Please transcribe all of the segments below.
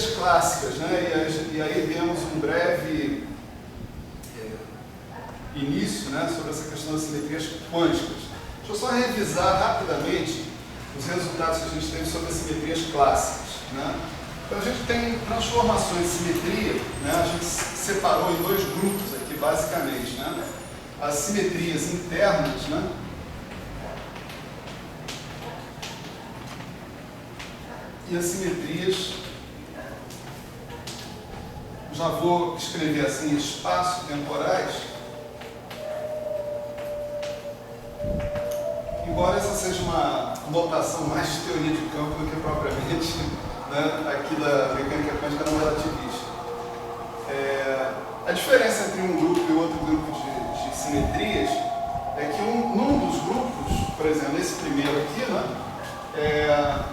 simetrias clássicas, né? E aí demos um breve início, né, sobre essa questão das simetrias quânticas. Deixa eu só revisar rapidamente os resultados que a gente teve sobre as simetrias clássicas, né? Então a gente tem transformações de simetria, né? A gente separou em dois grupos aqui basicamente, né? As simetrias internas, né? E as simetrias, já vou escrever assim, espaço-temporais, embora essa seja uma notação mais de teoria de campo do que propriamente, né, aqui da mecânica quântica não relativista. A diferença entre um grupo e outro grupo de simetrias é que num dos grupos, por exemplo, esse primeiro aqui, né,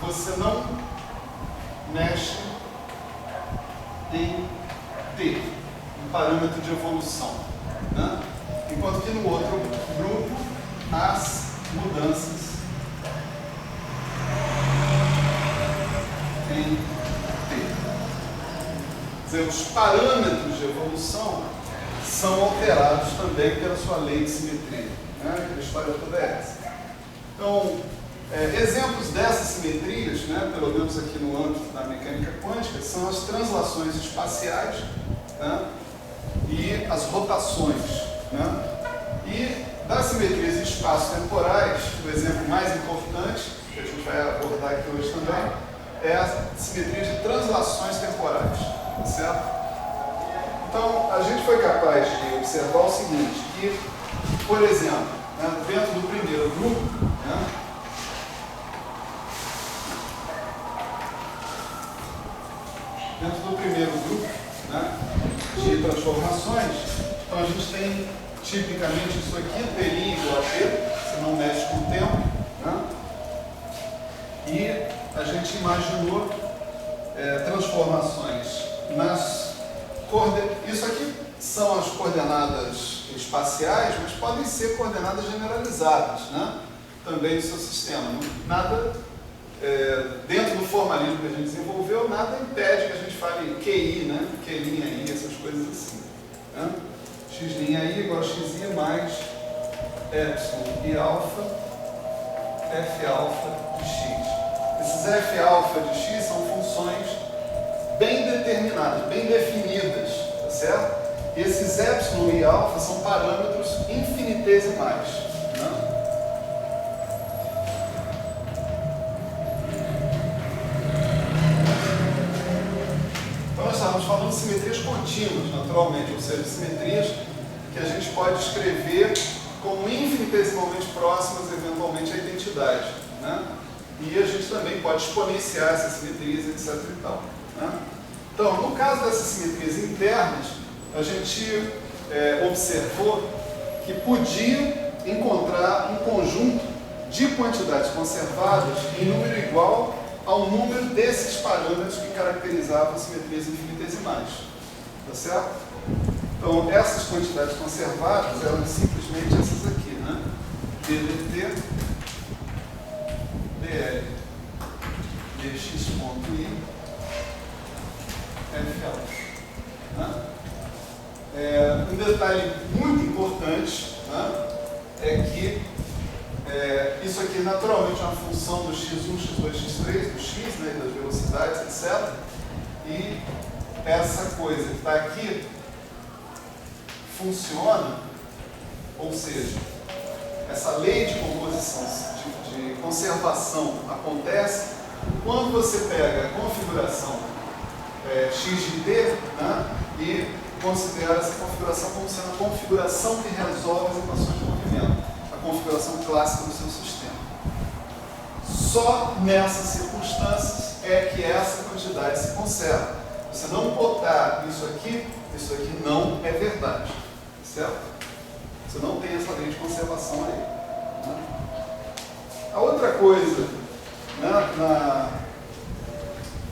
você não mexe em T, um parâmetro de evolução, né? Enquanto que no outro grupo, as mudanças em T. Quer dizer, os parâmetros de evolução são alterados também pela sua lei de simetria, né? A história toda é essa. Então, exemplos dessas simetrias, né, pelo menos aqui no âmbito da mecânica quântica, são as translações espaciais, né, e as rotações, né? E das simetrias espaço-temporais, o exemplo mais importante, que a gente vai abordar aqui hoje também, é a simetria de translações temporais, tá certo? Então, a gente foi capaz de observar o seguinte, que, por exemplo, né, dentro do primeiro grupo, né, né, de transformações, então a gente tem tipicamente isso aqui, T' igual a T, você não mexe com o tempo, né? E a gente imaginou transformações nas coordenadas. Isso aqui são as coordenadas espaciais, mas podem ser coordenadas generalizadas, né? Também do seu sistema. Nada, dentro do formalismo que a gente desenvolveu, nada impede que a gente fale QI, né? Q', essas coisas assim, né? X' igual a xi mais epsilon e alfa, f alfa de x. Esses f alfa de x são funções bem determinadas, bem definidas, tá certo? E esses epsilon e alfa são parâmetros infinitesimais, né? Então nós estávamos falando de simetrias contínuas, naturalmente, ou seja, simetrias que a gente pode escrever como infinitesimalmente próximas, eventualmente, à identidade, né? E a gente também pode exponenciar essas simetrias, etc. e tal, né? Então, no caso dessas simetrias internas, a gente observou que podia encontrar um conjunto de quantidades conservadas em número igual ao número desses parâmetros que caracterizavam as simetrias infinitesimais, tá certo? Então, essas quantidades conservadas eram simplesmente essas aqui, né? ddt, dl, dx.i, f alfa. Né? Um detalhe muito importante, né, é que isso aqui naturalmente é uma função do x1, x2, x3, do x, né, das velocidades, etc. E essa coisa que está aqui funciona, ou seja, essa lei de composição, de conservação acontece quando você pega a configuração x de t, né, e considera essa configuração como sendo a configuração que resolve as equações de movimento, a configuração clássica do seu sistema. Só nessas circunstâncias é que essa quantidade se conserva. Você não botar isso aqui não é verdade, certo? Você não tem essa lei de conservação aí, né? A outra coisa, né,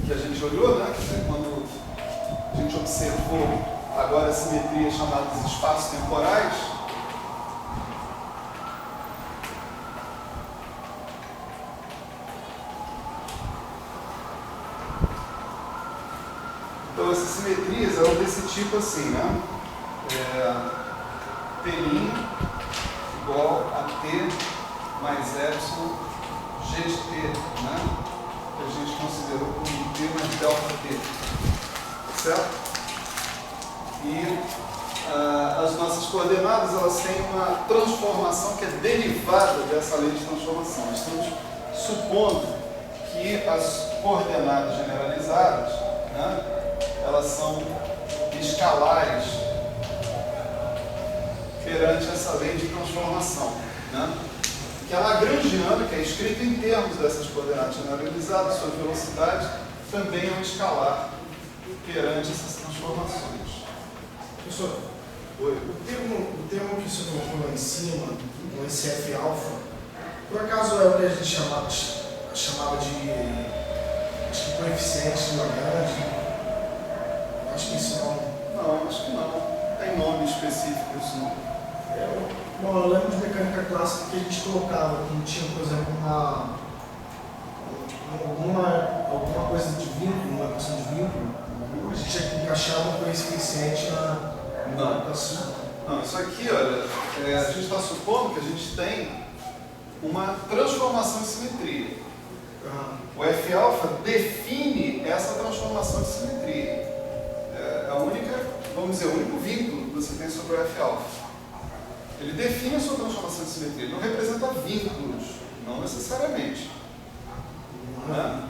que a gente olhou, né, quer dizer, quando a gente observou agora as simetrias chamadas espaços temporais, Então essas simetrias eram desse tipo assim, né? T' igual a T mais epsilon g de T, né? Que a gente considerou como T mais delta T, certo? E as nossas coordenadas, elas têm uma transformação que é derivada dessa lei de transformação. Estamos supondo que as coordenadas generalizadas, né, elas são escalares perante essa lei de transformação, né? Que a lagrangiana, que é escrita em termos dessas coordenadas generalizadas, sua velocidade também é um escalar perante essas transformações. Professor, Oi. o termo que o senhor colocou lá em cima, o SF alfa, por acaso é o que a gente chamava de acho que coeficiente de Lagrange? Acho que isso não. Não, acho que não. Tem nome específico isso não. Bom, eu lembro de mecânica clássica que a gente colocava, que tinha, por exemplo, alguma coisa de vínculo, uma equação de vínculo, a gente tinha que encaixar um coeficiente na equação. Não, isso aqui, olha, a gente está supondo que a gente tem uma transformação de simetria. O F-alfa define essa transformação de simetria. É a única, vamos dizer, o único vínculo que você tem sobre o F-alfa. Ele define a sua transformação de simetria, ele não representa vínculos, não necessariamente. Né?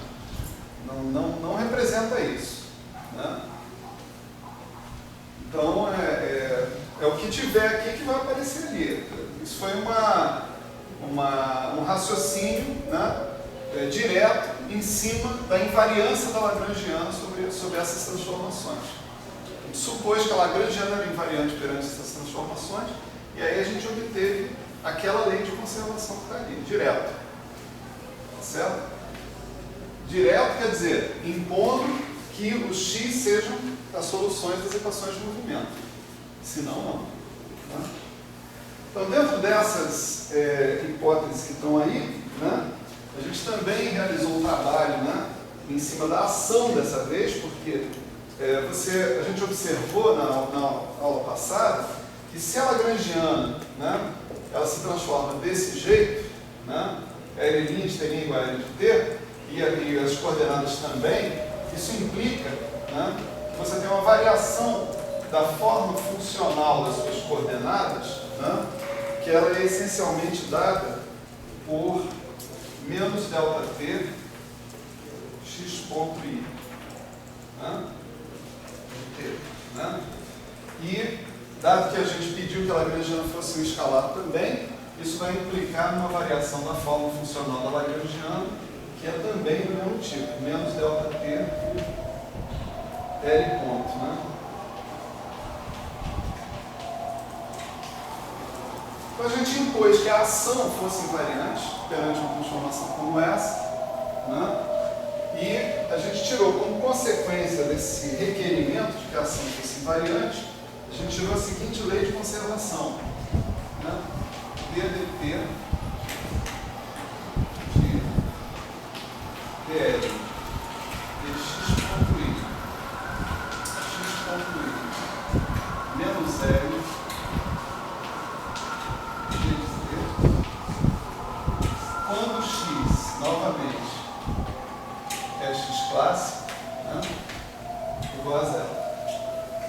Não representa isso. Né? Então, é o que tiver aqui que vai aparecer ali. Isso foi um raciocínio, né, direto em cima da invariância da lagrangiana sobre essas transformações. A gente supôs que a lagrangiana era invariante perante essas transformações, e aí a gente obteve aquela lei de conservação que está ali, direto. Certo? Direto quer dizer, impondo que os x sejam as soluções das equações de movimento. Senão, não. Né? Então, dentro dessas hipóteses que estão aí, né, a gente também realizou um trabalho, né, em cima da ação dessa vez, porque a gente observou na aula passada que se a lagrangiana, né, ela se transforma desse jeito, né, L' de T igual a L de T, e as coordenadas também, isso implica, né, que você tem uma variação da forma funcional das suas coordenadas, né, que ela é essencialmente dada por menos delta t x ponto i, né, de t, né? E dado que a gente pediu que a lagrangiana fosse um escalar também, isso vai implicar numa variação da forma funcional da lagrangiana, que é também do mesmo tipo, menos delta t L ponto, né? Então a gente impôs que a ação fosse invariante perante uma transformação como essa, né? E a gente tirou como consequência desse requerimento de que a ação fosse invariante, a gente tirou a seguinte lei de conservação, né? DDT de DL de x ponto i menos L de t, quando x, novamente, é x clássico, né, igual a zero.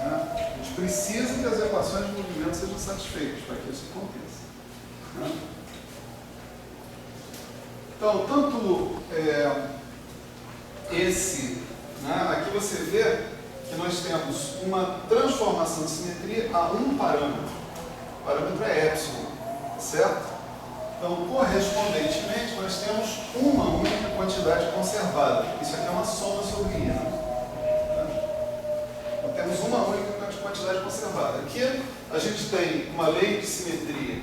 Né? A gente precisa que as equações de movimento sejam satisfeitas para que isso aconteça. Né? Então, tanto né, aqui você vê que nós temos uma transformação de simetria a um parâmetro. O parâmetro é epsilon, certo? Então, correspondentemente, nós temos uma única quantidade conservada. Isso aqui é uma soma sobre I. Né? Então, temos uma única quantidade conservada. Aqui a gente tem uma lei de simetria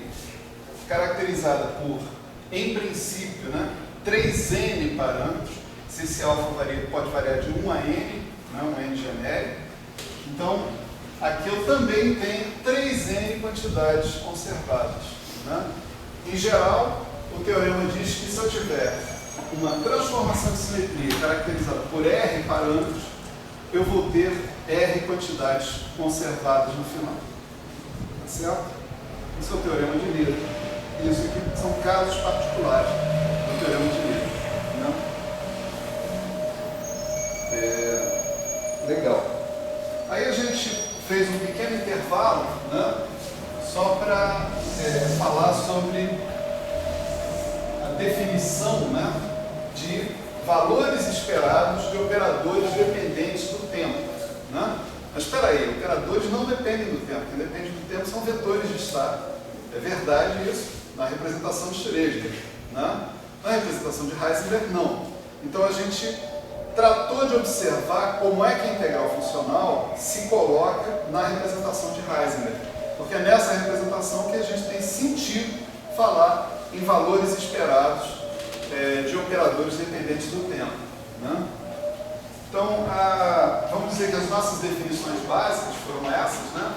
caracterizada por, em princípio, né, 3n parâmetros. Se esse alfa pode variar de 1 a n, né, um n genérico. Então, aqui eu também tenho 3n quantidades conservadas. Né? Em geral, o teorema diz que se eu tiver uma transformação de simetria caracterizada por R parâmetros, eu vou ter R quantidades conservadas no final. Tá certo? Isso é o teorema de Lira. Isso aqui são casos particulares do teorema de Lira. Né? Legal. Aí a gente fez um pequeno intervalo, né? Só para falar sobre a definição, né, de valores esperados de operadores dependentes do tempo. Né? Mas espera aí, operadores não dependem do tempo. Quem depende do tempo são vetores de estado. É verdade isso na representação de Schrödinger. Né? Na representação de Heisenberg, não. Então a gente tratou de observar como é que a integral funcional se coloca na representação de Heisenberg. Porque é nessa representação que a gente tem sentido falar em valores esperados de operadores dependentes do tempo. Né? Então, vamos dizer que as nossas definições básicas foram essas. Né?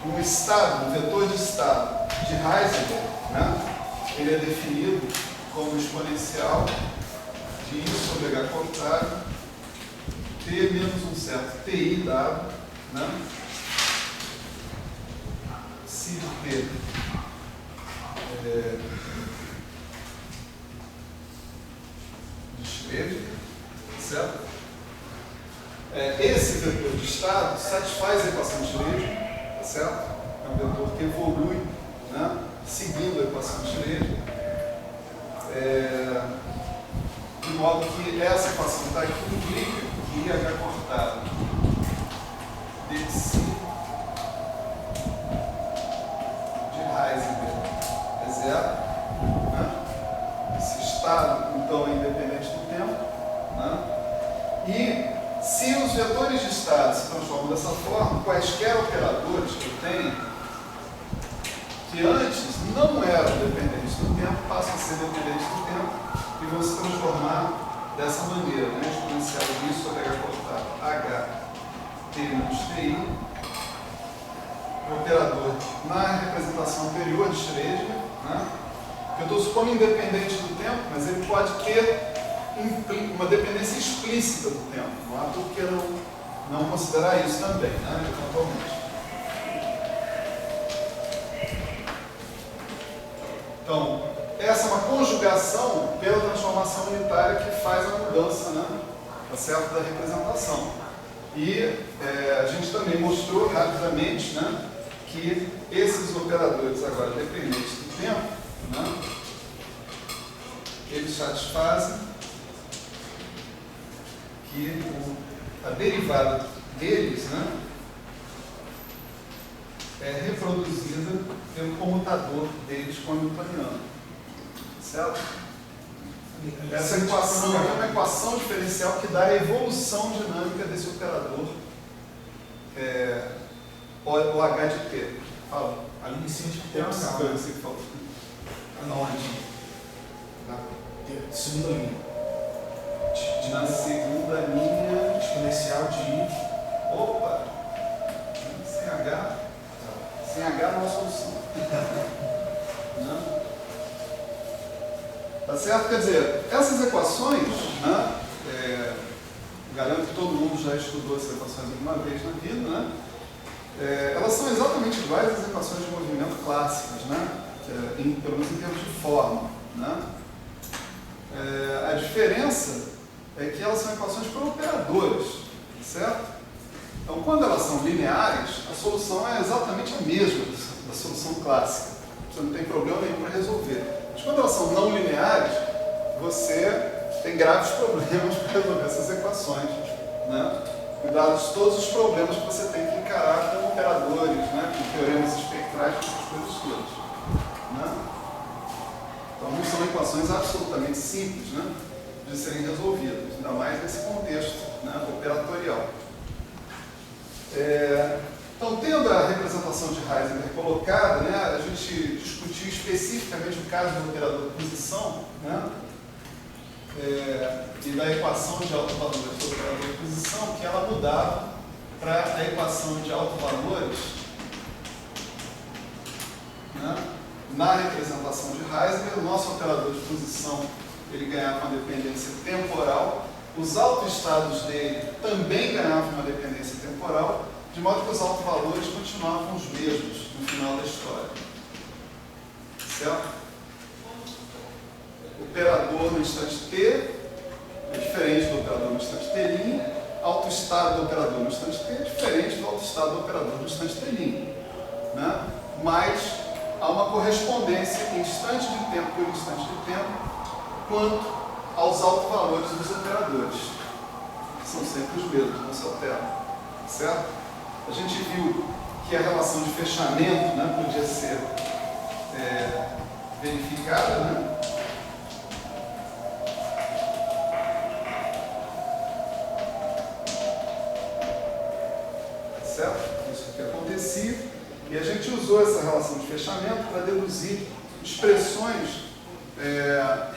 Um estado, um vetor de estado de Heisenberg, né? Ele é definido como exponencial de I sobre H cortado, T menos um certo TI dado, né? Si de T de Schrödinger, certo? Esse vetor de estado satisfaz a equação de Schrödinger, tá certo? É um vetor que evolui, né, seguindo a equação de Schrödinger, de modo que essa equação que está aqui implica que IH cortado desse de Heisenberg é zero, né? Esse estado, então, é independente do tempo, né? E se os vetores de estado se transformam dessa forma, quaisquer operadores que eu tenho, que antes não eram dependentes do tempo, passam a ser dependentes do tempo e vão se transformar dessa maneira, né? Exponencial de I sobre H cortado H T menos TI, o operador na representação anterior de Schrödinger, né? Eu estou supondo independente do tempo, mas ele pode ter uma dependência explícita do tempo. Não há por que não considerar isso também, né? Eventualmente. Então, essa é uma conjugação pela transformação unitária que faz a mudança, né, tá certo, da representação. E a gente também mostrou rapidamente, né, que esses operadores agora dependentes do tempo, né, eles satisfazem que a derivada deles, né, é reproduzida pelo comutador deles hamiltoniano. Certo? Essa equação é uma equação diferencial que dá a evolução dinâmica desse operador, o H de T. Fala. Ali em cima de tem uma coisa que você falou. Aonde? Na segunda linha. Na segunda linha. Exponencial de I. Opa! Sem H. Sem H não é solução. Não? Tá certo? Quer dizer, essas equações, né, garanto que todo mundo já estudou essas equações alguma vez na vida, né? Elas são exatamente iguais às equações de movimento clássicas, né? Pelo menos em termos de forma. Né? A diferença é que elas são equações por operadores, certo? Então, quando elas são lineares, a solução é exatamente a mesma da solução clássica. Você não tem problema nenhum para resolver. Mas quando elas são não lineares, você tem graves problemas para resolver essas equações, né? Dados todos os problemas que você tem que encarar com operadores, né? Com teoremas espectrais, com essas coisas todas. Né? Então, não são equações absolutamente simples, né, de serem resolvidas, ainda mais nesse contexto, né, operatorial. Então, tendo a representação de Heisenberg colocada, né, a gente discutiu especificamente o caso do operador de posição, né, e da equação de autovalores do operador de posição, que ela mudava para a equação de autovalores, né, na representação de Heisenberg. O nosso operador de posição ele ganhava uma dependência temporal, os autoestados dele também ganhavam uma dependência temporal, de modo que os autovalores continuavam os mesmos no final da história. Certo? O operador no instante T é diferente do operador no instante T', autoestado do operador no instante T é diferente do autoestado do operador no instante T'. Né? Mas há uma correspondência em instante de tempo por instante de tempo quanto aos autovalores dos operadores. São sempre os mesmos, não se alteram. Certo? A gente viu que a relação de fechamento, né, podia ser verificada, né? Certo? Isso que acontecia. E a gente usou essa relação de fechamento para deduzir expressões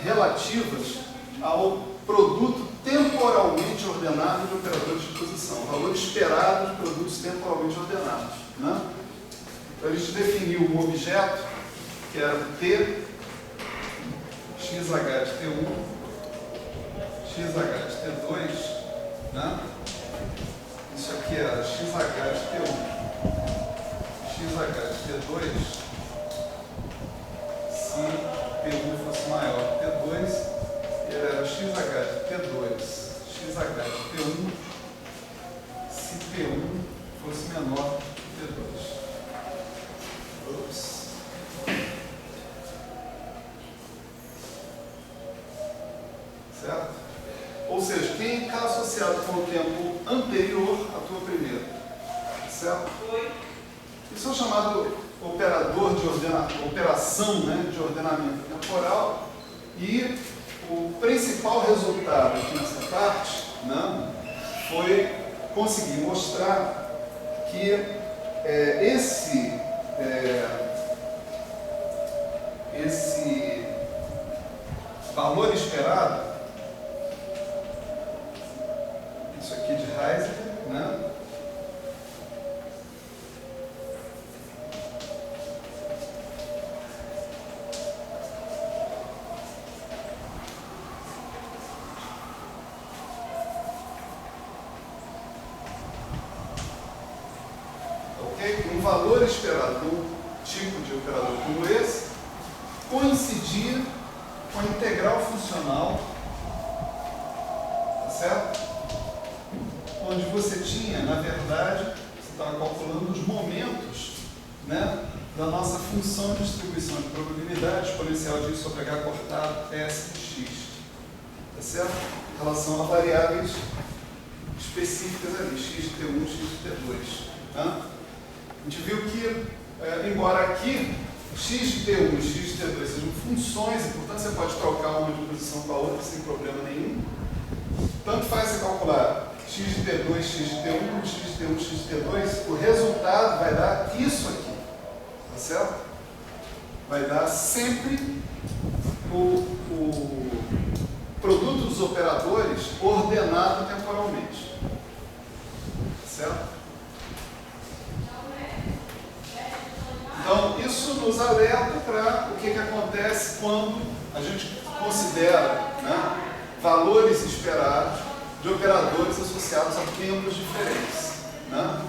relativas ao produto temporalmente ordenado de operadores de posição, o valor esperado de produtos temporalmente ordenados. Né? Então a gente definiu um objeto que era o T, xh de T1, xh de T2, né? Isso aqui era xh de T1, xh de T2, se T1 fosse maior que T2, ele era xh de T2, xh de T1, se T1 fosse menor que T2. Ups. Certo? Ou seja, quem está associado com o tempo anterior atua primeiro. Certo? Isso é chamado operador de operação, né, de ordenamento temporal. E o principal resultado aqui nessa parte, né, foi conseguir mostrar que esse valor esperado, isso aqui de Heisler, né? Ok? Um valor esperado de um tipo de operador como esse coincidia com a integral funcional, tá certo? Onde você tinha, na verdade, você estava calculando os momentos, né, da nossa função de distribuição de probabilidade exponencial de I sobre H cortado S de X, tá certo? Em relação a variáveis específicas ali, X de T1, X de T2. Tá? A gente viu que, embora aqui x de T1 e x de T2 sejam funções, e portanto você pode trocar uma de posição com a outra sem problema nenhum. Tanto faz você calcular x de T2, x de T1, x de T1, x de T2, o resultado vai dar isso aqui. Tá certo? Vai dar sempre o produto dos operadores ordenado temporalmente. Tá certo? Então, isso nos alerta para o que acontece quando a gente considera, né, valores esperados de operadores associados a tempos diferentes. Né?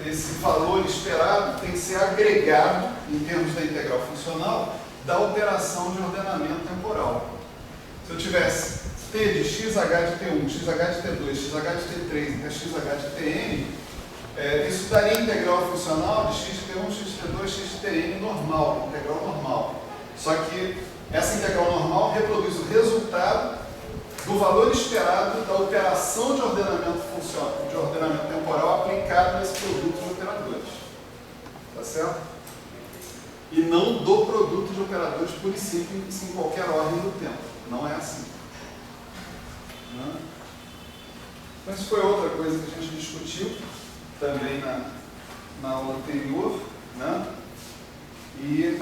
Esse valor esperado tem que ser agregado, em termos da integral funcional, da operação de ordenamento temporal. Se eu tivesse T de xh de T1, xh de T2, xh de T3 até xh de Tn, isso daria integral funcional de x de T1, x de T2, x de Tn normal, integral normal. Só que essa integral normal reproduz o resultado do valor esperado da operação de ordenamento funcional, de ordenamento temporal aplicado nesse produto de operadores. Tá certo? E não do produto de operadores puro e simples em qualquer ordem do tempo. Não é assim. Não? Então, isso foi outra coisa que a gente discutiu também na aula anterior, né? E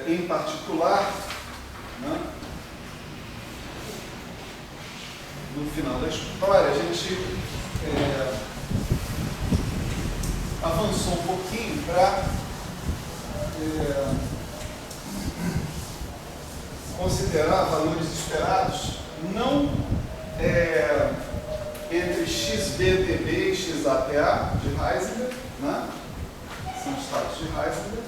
em particular, né, no final da história, a gente avançou um pouquinho para considerar valores esperados não da TA de Heisenberg, né? São estados de Heisenberg,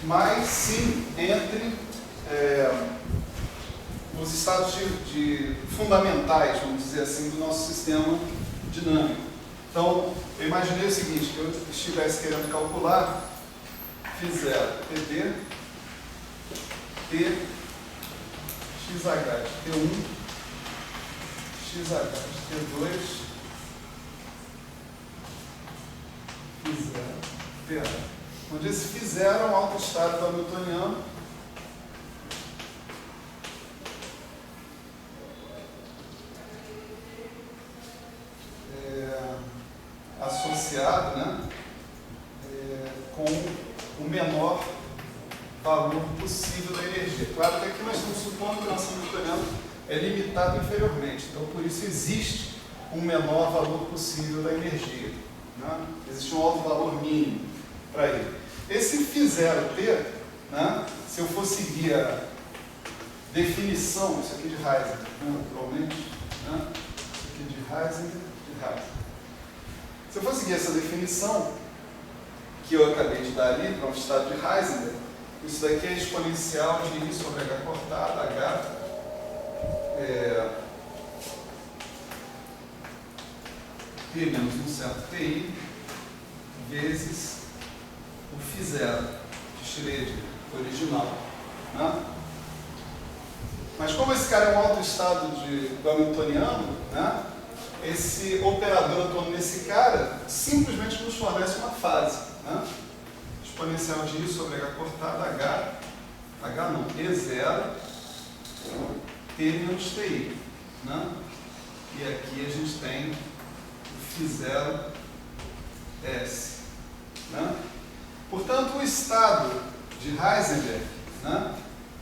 mas sim entre os estados fundamentais, vamos dizer assim, do nosso sistema dinâmico. Então, eu imaginei o seguinte, que eu estivesse querendo calcular φ0 TD, T, XH de T1, XH de T2, φ0, PA. Onde esse φ0 é um autoestado do hamiltoniano associado, né, com o menor valor possível da energia. Claro que aqui nós estamos supondo que o nosso hamiltoniano é limitado inferiormente, então por isso existe um menor valor possível da energia, né? Existe um alto valor mínimo para ele. Esse φ0t, né, se eu for seguir a definição, isso aqui de Heisenberg, naturalmente, né, isso aqui de Heisenberg, se eu for seguir essa definição que eu acabei de dar ali para um estado de Heisenberg, isso daqui é exponencial de I sobre H cortada, H, T menos um certo TI, vezes o φ0 de Schrödinger original, né? Mas como esse cara é um autoestado do hamiltoniano, né, esse operador atuando nesse cara simplesmente nos fornece uma fase, né? Exponencial de I sobre H cortada, H não, E0, T menos TI, né? E aqui a gente tem o φ0 S, né? Portanto, o estado de Heisenberg, né,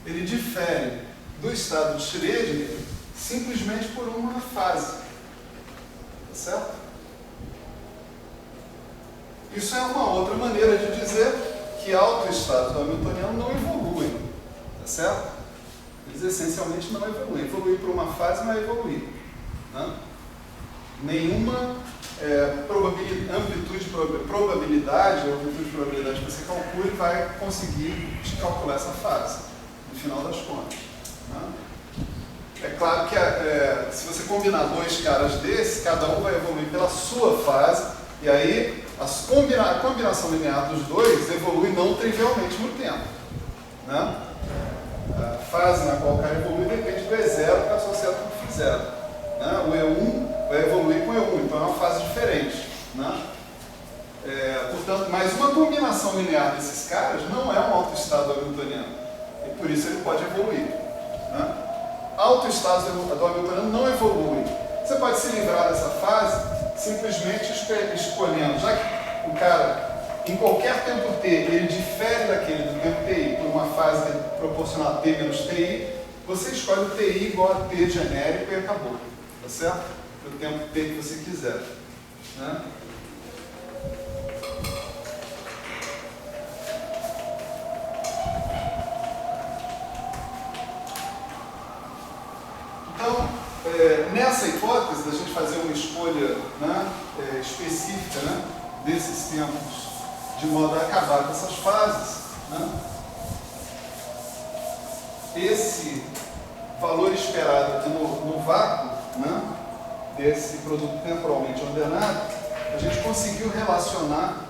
ele difere do estado de Schrödinger simplesmente por uma fase, tá certo? Isso é uma outra maneira de dizer que autoestados do hamiltoniano não evoluem, tá certo? Eles essencialmente não evoluem. Evoluir por uma fase não é evoluir, né? Nenhuma probabilidade ou amplitude de probabilidade que você calcule vai conseguir te calcular essa fase, no final das contas, né? É claro que se você combinar dois caras desses, cada um vai evoluir pela sua fase, e aí a combinação linear dos dois evolui não trivialmente no tempo, né? A fase na qual o cara evolui depende do E0 que é associado com o φ0, né? O E1 vai evoluir com o E1, então é uma fase diferente, né? Portanto, mas uma combinação linear desses caras não é um autoestado hamiltoniano, e por isso ele pode evoluir, né? Autoestados do hamiltoniano não evoluem. Você pode se livrar dessa fase simplesmente escolhendo, já que o cara, em qualquer tempo t, ele difere daquele do tempo ti por uma fase proporcional a t menos ti, você escolhe o ti igual a t genérico e acabou, tá certo? O tempo t que você quiser, né? Então, nessa hipótese da gente fazer uma escolha, né, específica, né, desses tempos, de modo a acabar com essas fases, né, esse valor esperado aqui no vácuo, né, desse produto temporalmente ordenado, a gente conseguiu relacionar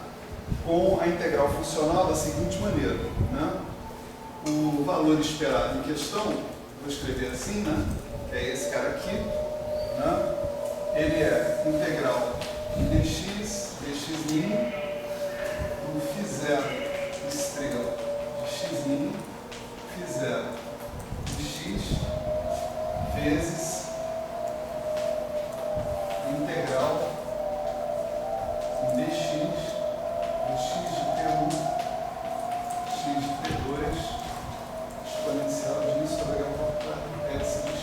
com a integral funcional da seguinte maneira, né? O valor esperado em questão, vou escrever assim, né? É esse cara aqui, né? Ele é integral de dx, dx' do φ0 estrela de x', φ0 de x, vezes integral de dx, de x de t1, x de t2, exponencial de isso sobre h s de x.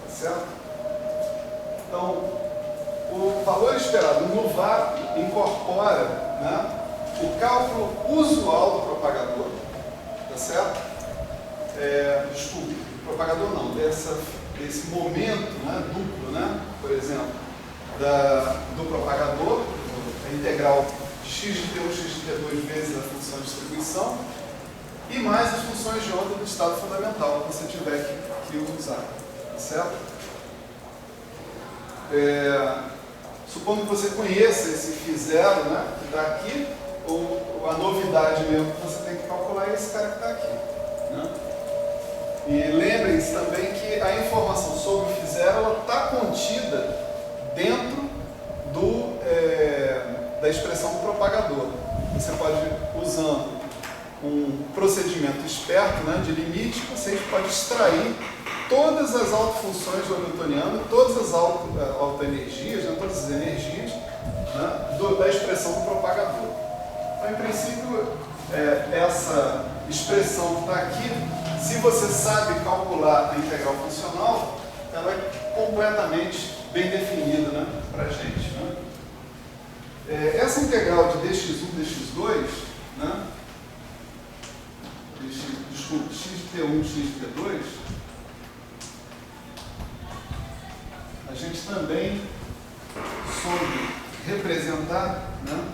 Certo? Então, o valor esperado no vácuo incorpora, né, o cálculo usual do propagador, tá certo? Desculpe, propagador não, dessa desse momento, né, duplo, né, por exemplo, do propagador, a integral de x de t1, x de t2 vezes a função de distribuição, e mais as funções de onda do estado fundamental que você tiver que usar, tá certo? Supondo que você conheça esse φ0, né, que está aqui, ou a novidade mesmo que você tem que calcular é esse cara que está aqui, né? E lembrem-se também que a informação sobre o φ0 está contida dentro da expressão do propagador. Você pode, usando um procedimento esperto, né, de limite, você pode extrair todas as autofunções do Hamiltoniano, todas as autoenergias, né, todas as energias, né, da expressão do propagador. Então, em princípio, essa expressão que está aqui, se você sabe calcular a integral funcional, ela é completamente bem definida, né, para a gente. Né? Essa integral de dx1, dx2, né, desculpa, x de t1, x de t2, a gente também soube representar, né,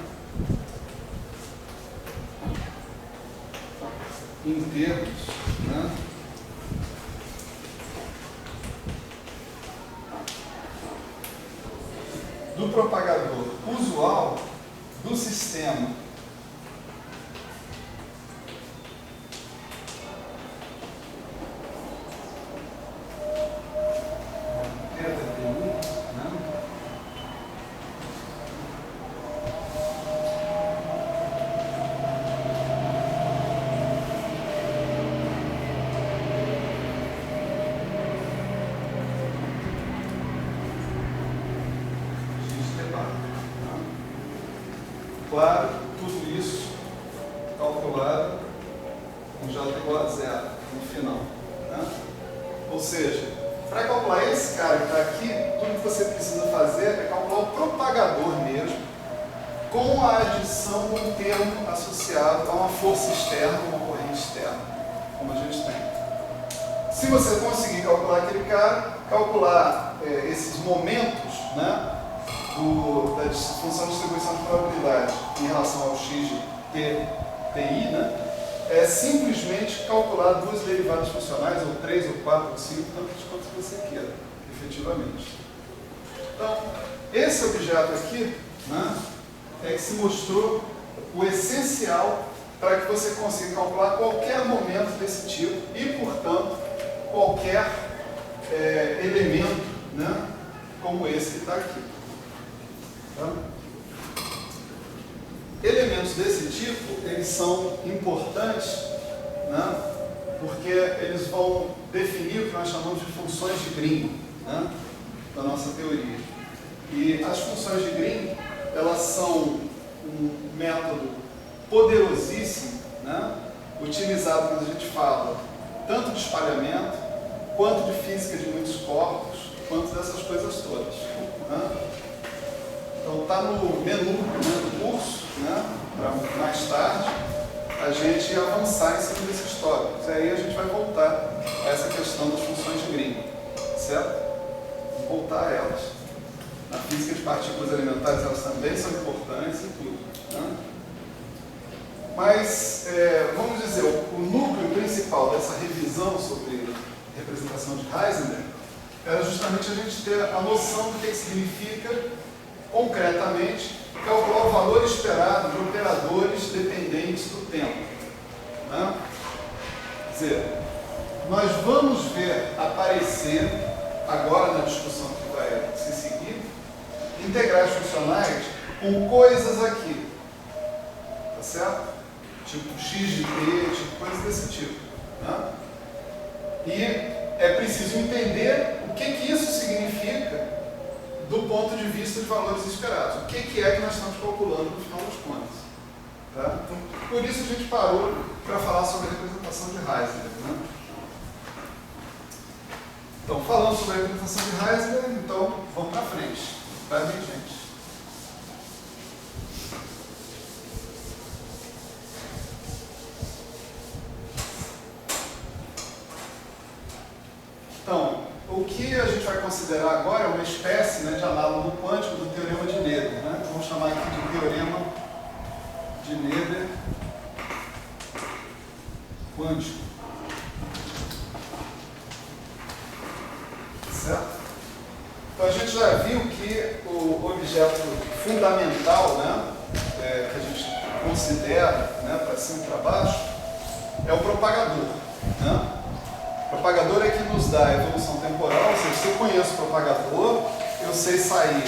em termos, né, do propagador usual do sistema claro, tudo isso calculado com J igual a zero no final. Né? Ou seja, para calcular esse cara que está aqui, tudo que você precisa fazer é calcular o propagador mesmo, com a adição de um termo associado a uma força externa, uma corrente externa, como a gente tem. Se você conseguir calcular aquele cara, calcular esses momentos, né, da função de distribuição de probabilidade em relação ao x de TI, né, é simplesmente calcular duas derivadas funcionais, ou 3, ou 4, ou 5, tantas quanto você queira, efetivamente. Então, esse objeto aqui, né, é que se mostrou o essencial para que você consiga calcular qualquer momento desse tipo e, portanto, qualquer elemento, né, como esse que está aqui. Tá? Elementos desse tipo, eles são importantes, né, porque eles vão definir o que nós chamamos de funções de Green, né, da nossa teoria. E as funções de Green, elas são um método poderosíssimo, né, utilizado quando a gente fala tanto de espalhamento, quanto de física de muitos corpos, quanto dessas coisas todas. Né? Então está no menu, né, do curso, né, para mais tarde a gente avançar em cima desses tópicos. E aí a gente vai voltar a essa questão das funções de Green, certo? Vamos voltar a elas. Na física de partículas elementares elas também são importantes e tudo. Né? Mas, vamos dizer, o núcleo principal dessa revisão sobre representação de Heisenberg era justamente a gente ter a noção do que significa, concretamente, calcular o valor esperado de operadores dependentes do tempo. Né? Quer dizer, nós vamos ver aparecer, agora na discussão que vai se seguir, integrais funcionais com coisas aqui. Tá certo? Tipo x de t, tipo coisas desse tipo. Né? E é preciso entender o que isso significa do ponto de vista de valores esperados. O que é que nós estamos calculando no final das contas. Tá? Então, por isso a gente parou para falar sobre a representação de Heisenberg. Né? Então, falando sobre a representação de Heisenberg, então vamos para frente. Vai bem, gente. Então, o que a gente vai considerar agora é uma espécie, né, de análogo quântico do teorema de Noether. Né? Então, vamos chamar aqui de teorema de Noether quântico. Certo? Então a gente já viu que o objeto fundamental, né, que a gente considera, né, para cima e para baixo, é o propagador. Né? O propagador é que nos dá a evolução temporal, ou seja, se eu conheço o propagador, eu sei sair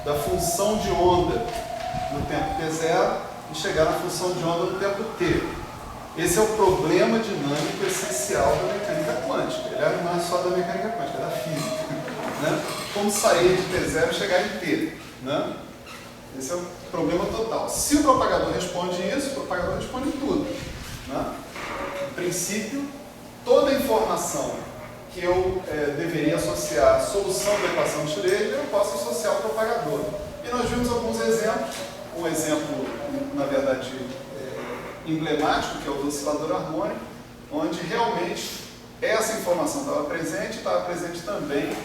da função de onda no tempo t0 e chegar na função de onda no tempo t. Esse é o problema dinâmico essencial da mecânica quântica. Ele não é só da mecânica quântica, é da física. Né? Como sair de t0 e chegar em t. Né? Esse é o problema total. Se o propagador responde isso, o propagador responde tudo. Né? No princípio, toda a informação que eu deveria associar à solução da equação de Schrödinger, eu posso associar ao propagador. E nós vimos alguns exemplos. Um exemplo, na verdade, emblemático, que é o do oscilador harmônico, onde realmente essa informação estava presente também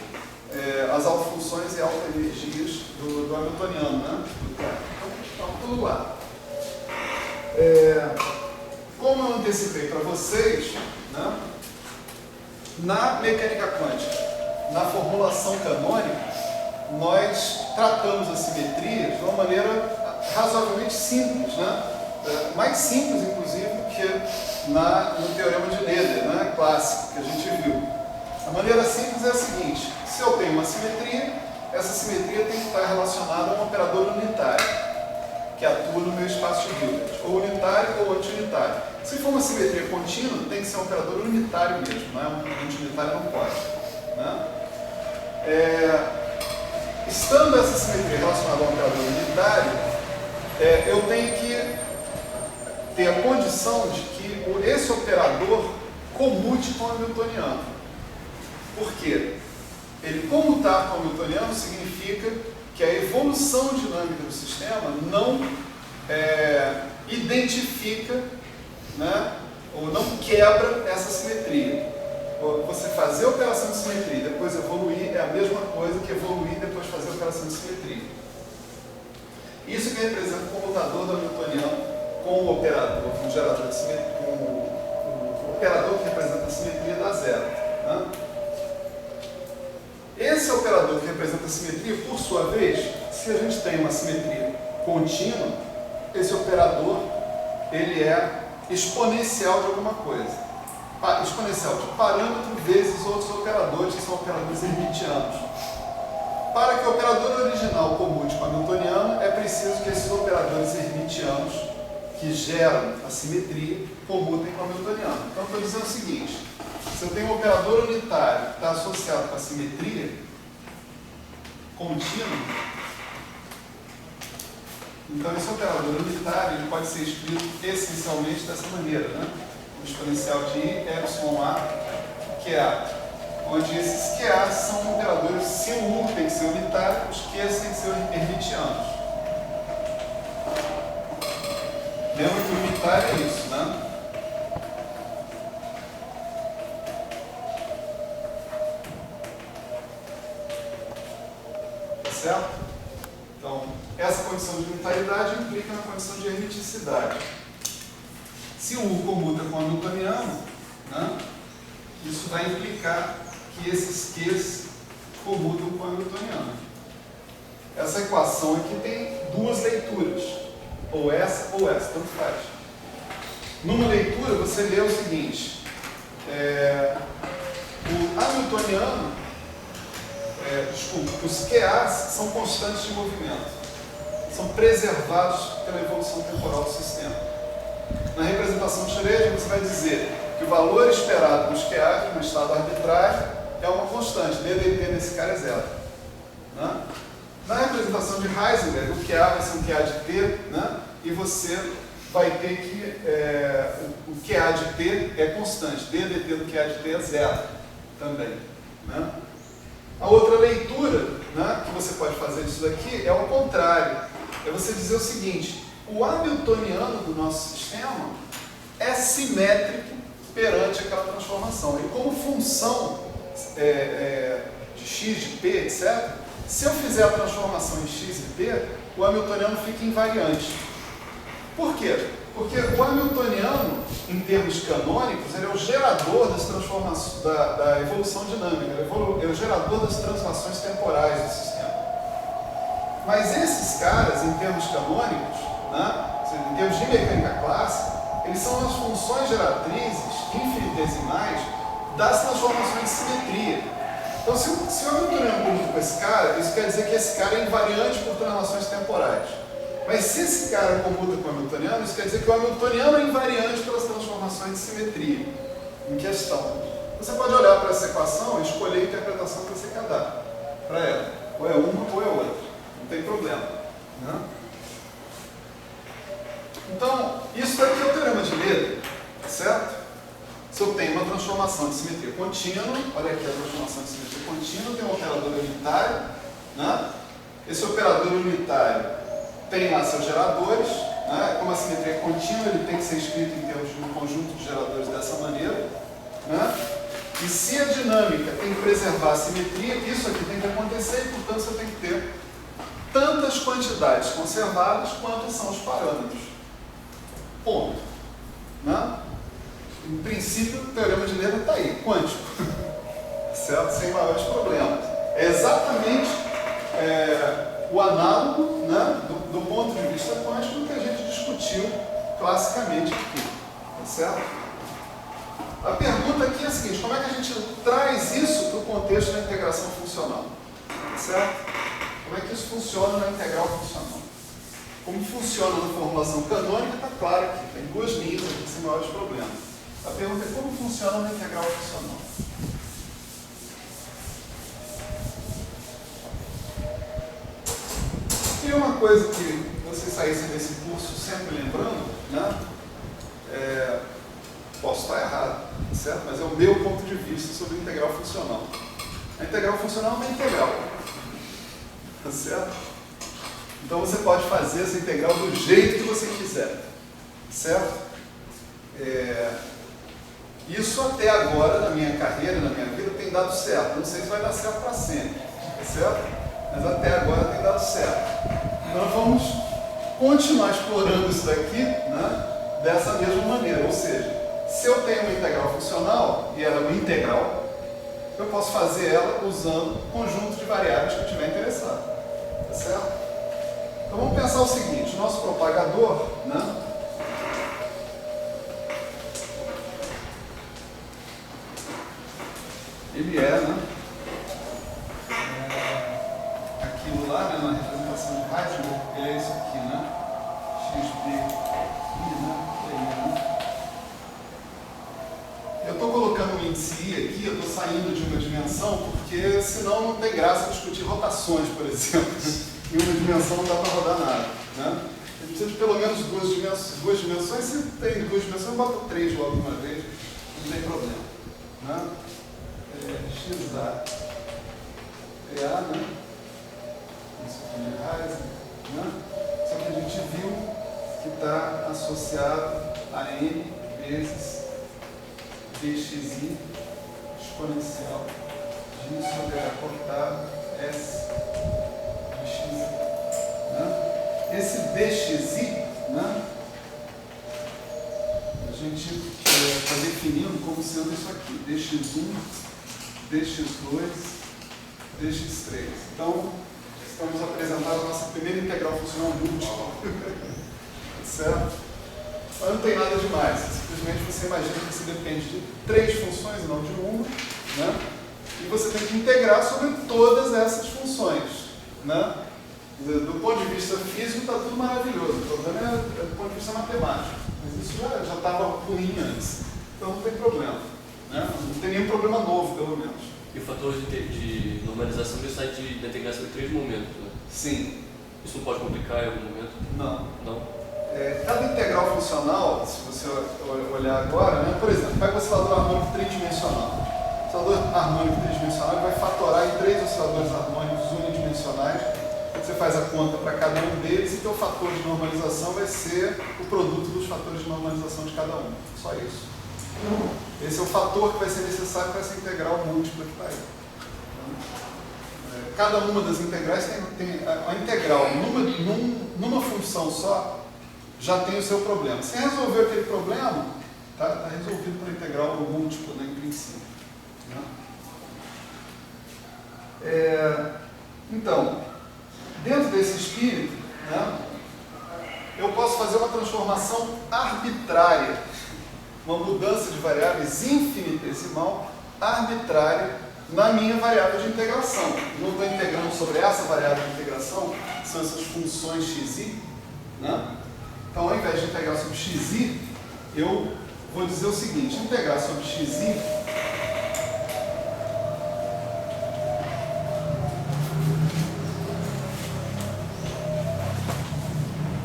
as autofunções e autoenergias do Hamiltoniano, né? Então, estava tudo lá. Como eu antecipei para vocês, né, na mecânica quântica, na formulação canônica, nós tratamos a simetria de uma maneira razoavelmente simples, né? Mais simples, inclusive, do que no teorema de Noether, né, clássico, que a gente viu. A maneira simples é a seguinte: se eu tenho uma simetria, essa simetria tem que estar relacionada a um operador unitário, que atua no meu espaço de Hilbert, ou unitário ou anti-unitário. Se for uma simetria contínua, tem que ser um operador unitário mesmo, né? Um anti-unitário não pode. Né? Estando essa simetria relacionada a um operador unitário, eu tenho que ter a condição de que esse operador comute com o hamiltoniano. Por quê? Ele comutar com o hamiltoniano significa que a evolução dinâmica do sistema não identifica, né, ou não quebra essa simetria. Você fazer a operação de simetria e depois evoluir é a mesma coisa que evoluir e depois fazer a operação de simetria. Isso que representa o comutador do hamiltoniano com o operador, com o gerador de simetria, com o operador que representa a simetria dá zero. Né? Esse operador que representa a simetria, por sua vez, se a gente tem uma simetria contínua, esse operador ele é exponencial de alguma coisa. Exponencial de parâmetro vezes outros operadores, que são operadores hermitianos. Para que o operador original comute com o hamiltoniano, é preciso que esses operadores hermitianos, que geram a simetria, comutem com o hamiltoniano. Então, estou dizendo o seguinte: se eu tenho um operador unitário que está associado com a simetria contínua, então esse operador unitário ele pode ser escrito essencialmente dessa maneira, né? O exponencial de εa, QA, onde esses QA são operadores, se o U tem que ser unitário, os Q têm que ser hermitianos. Lembra que o unitário é isso, né? Certo? Então, essa condição de unitariedade implica na condição de hermeticidade. Se o U comuta com o hamiltoniano, né, isso vai implicar que esses Qs comutam com o hamiltoniano. Essa equação aqui tem duas leituras, ou essa, tanto faz. Numa leitura, você lê o seguinte: o hamiltoniano, os QAs são constantes de movimento, são preservados pela evolução temporal do sistema. Na representação de Schrödinger, você vai dizer que o valor esperado dos QAs no estado arbitrário é uma constante, ddt nesse cara é zero. Né? Na representação de Heisenberg, o QA vai ser um QA de t, né? E você vai ter que o QA de t é constante, ddt do QA de t é zero também. Né? A outra leitura, né, que você pode fazer disso daqui é o contrário. É você dizer o seguinte: o hamiltoniano do nosso sistema é simétrico perante aquela transformação. E como função de x, de p, etc., se eu fizer a transformação em x e p, o hamiltoniano fica invariante. Por quê? Porque o hamiltoniano, em termos canônicos, ele é o gerador das transformações, da evolução dinâmica, ele é o gerador das translações temporais do sistema. Mas esses caras, em termos canônicos, né, em termos de mecânica clássica, eles são as funções geratrizes infinitesimais das transformações de simetria. Então, se o hamiltoniano comuta com esse cara, isso quer dizer que esse cara é invariante por translações temporais. Mas se esse cara comuta com o hamiltoniano, isso quer dizer que o hamiltoniano é invariante pelas transformações de simetria em questão. Você pode olhar para essa equação e escolher a interpretação que você quer dar para ela. Ou é uma ou é outra. Não tem problema. Né? Então, isso daqui é o teorema de Ledo, certo? Se eu tenho uma transformação de simetria contínua, olha aqui a transformação de simetria contínua, tem um operador unitário, né? Esse operador unitário tem lá seus geradores, né? Como a simetria é contínua, ele tem que ser escrito em termos de um conjunto de geradores dessa maneira, né? E se a dinâmica tem que preservar a simetria, isso aqui tem que acontecer e, portanto, você tem que ter tantas quantidades conservadas quantos são os parâmetros. Ponto. Né? Em princípio, o teorema de Ledo está aí, quântico, certo? Sem maiores problemas. É exatamente o análogo, né, do ponto de vista quântico que a gente discutiu classicamente aqui, tá certo? A pergunta aqui é a seguinte: como é que a gente traz isso para o contexto da integração funcional? Tá certo? Como é que isso funciona na integral funcional? Como funciona na formulação canônica, está claro aqui, tem duas linhas aqui sem maiores problemas. A pergunta é como funciona na integral funcional. E uma coisa que vocês saíssem desse curso sempre lembrando, né? Posso estar errado, certo? Mas é o meu ponto de vista sobre a integral funcional. A integral funcional é uma integral, tá certo? Então você pode fazer essa integral do jeito que você quiser, certo? Isso até agora, na minha carreira, na minha vida, tem dado certo. Não sei se vai dar certo para sempre, tá certo? Mas até agora tem dado certo. Então nós vamos continuar explorando isso daqui, né, dessa mesma maneira. Ou seja, se eu tenho uma integral funcional, e ela é uma integral, eu posso fazer ela usando o conjunto de variáveis que eu tiver interessado. Tá certo? Então vamos pensar o seguinte: o nosso propagador, né, ele né, aquilo lá, né, na representação de Heisenberg, ele é isso aqui, né? XB, né? Eu estou colocando um índice I aqui, eu estou saindo de uma dimensão, porque senão não tem graça discutir rotações, por exemplo. Em uma dimensão não dá para rodar nada, né? A gente precisa de pelo menos duas dimensões. Se tem duas dimensões, bota 3 logo de uma vez, não tem problema, né? XA PA, né? Isso aqui de Heisenberg, né? Só que a gente viu que está associado a N vezes dxi exponencial de sobre a cortada S dxi. Né? Esse dxi, né, a gente está definindo como sendo isso aqui: dx1, dx2, dx3. Então, estamos apresentando a nossa primeira integral funcional múltipla. Certo? Mas não tem nada demais. Simplesmente você imagina que você depende de 3 funções e não de uma, né? E você tem que integrar sobre todas essas funções, né? Do ponto de vista físico está tudo maravilhoso. O problema é do ponto de vista matemático. Mas isso já estava ruim antes. Então não tem problema, né? Não tem nenhum problema novo, pelo menos. E o fator de normalização vai sair da integração em 3 momentos, né? Sim. Isso não pode complicar em algum momento? Não. Não? Cada integral funcional, se você olhar agora, né, por exemplo, pega o oscilador harmônico tridimensional. O oscilador harmônico tridimensional vai fatorar em 3 osciladores harmônicos unidimensionais. Você faz a conta para cada um deles e teu fator de normalização vai ser o produto dos fatores de normalização de cada um. Só isso. Esse é o fator que vai ser necessário para essa integral múltipla que está aí. Cada uma das integrais tem a integral numa função só, já tem o seu problema. Se resolver aquele problema, está resolvido por integral múltipla, né, em princípio. Né? Então, dentro desse espírito, né, eu posso fazer uma transformação arbitrária, uma mudança de variáveis infinitesimal arbitrária na minha variável de integração. Não estou integrando sobre essa variável de integração, são essas funções xi. Né? Então, ao invés de integrar sobre xi, eu vou dizer o seguinte: integrar sobre xi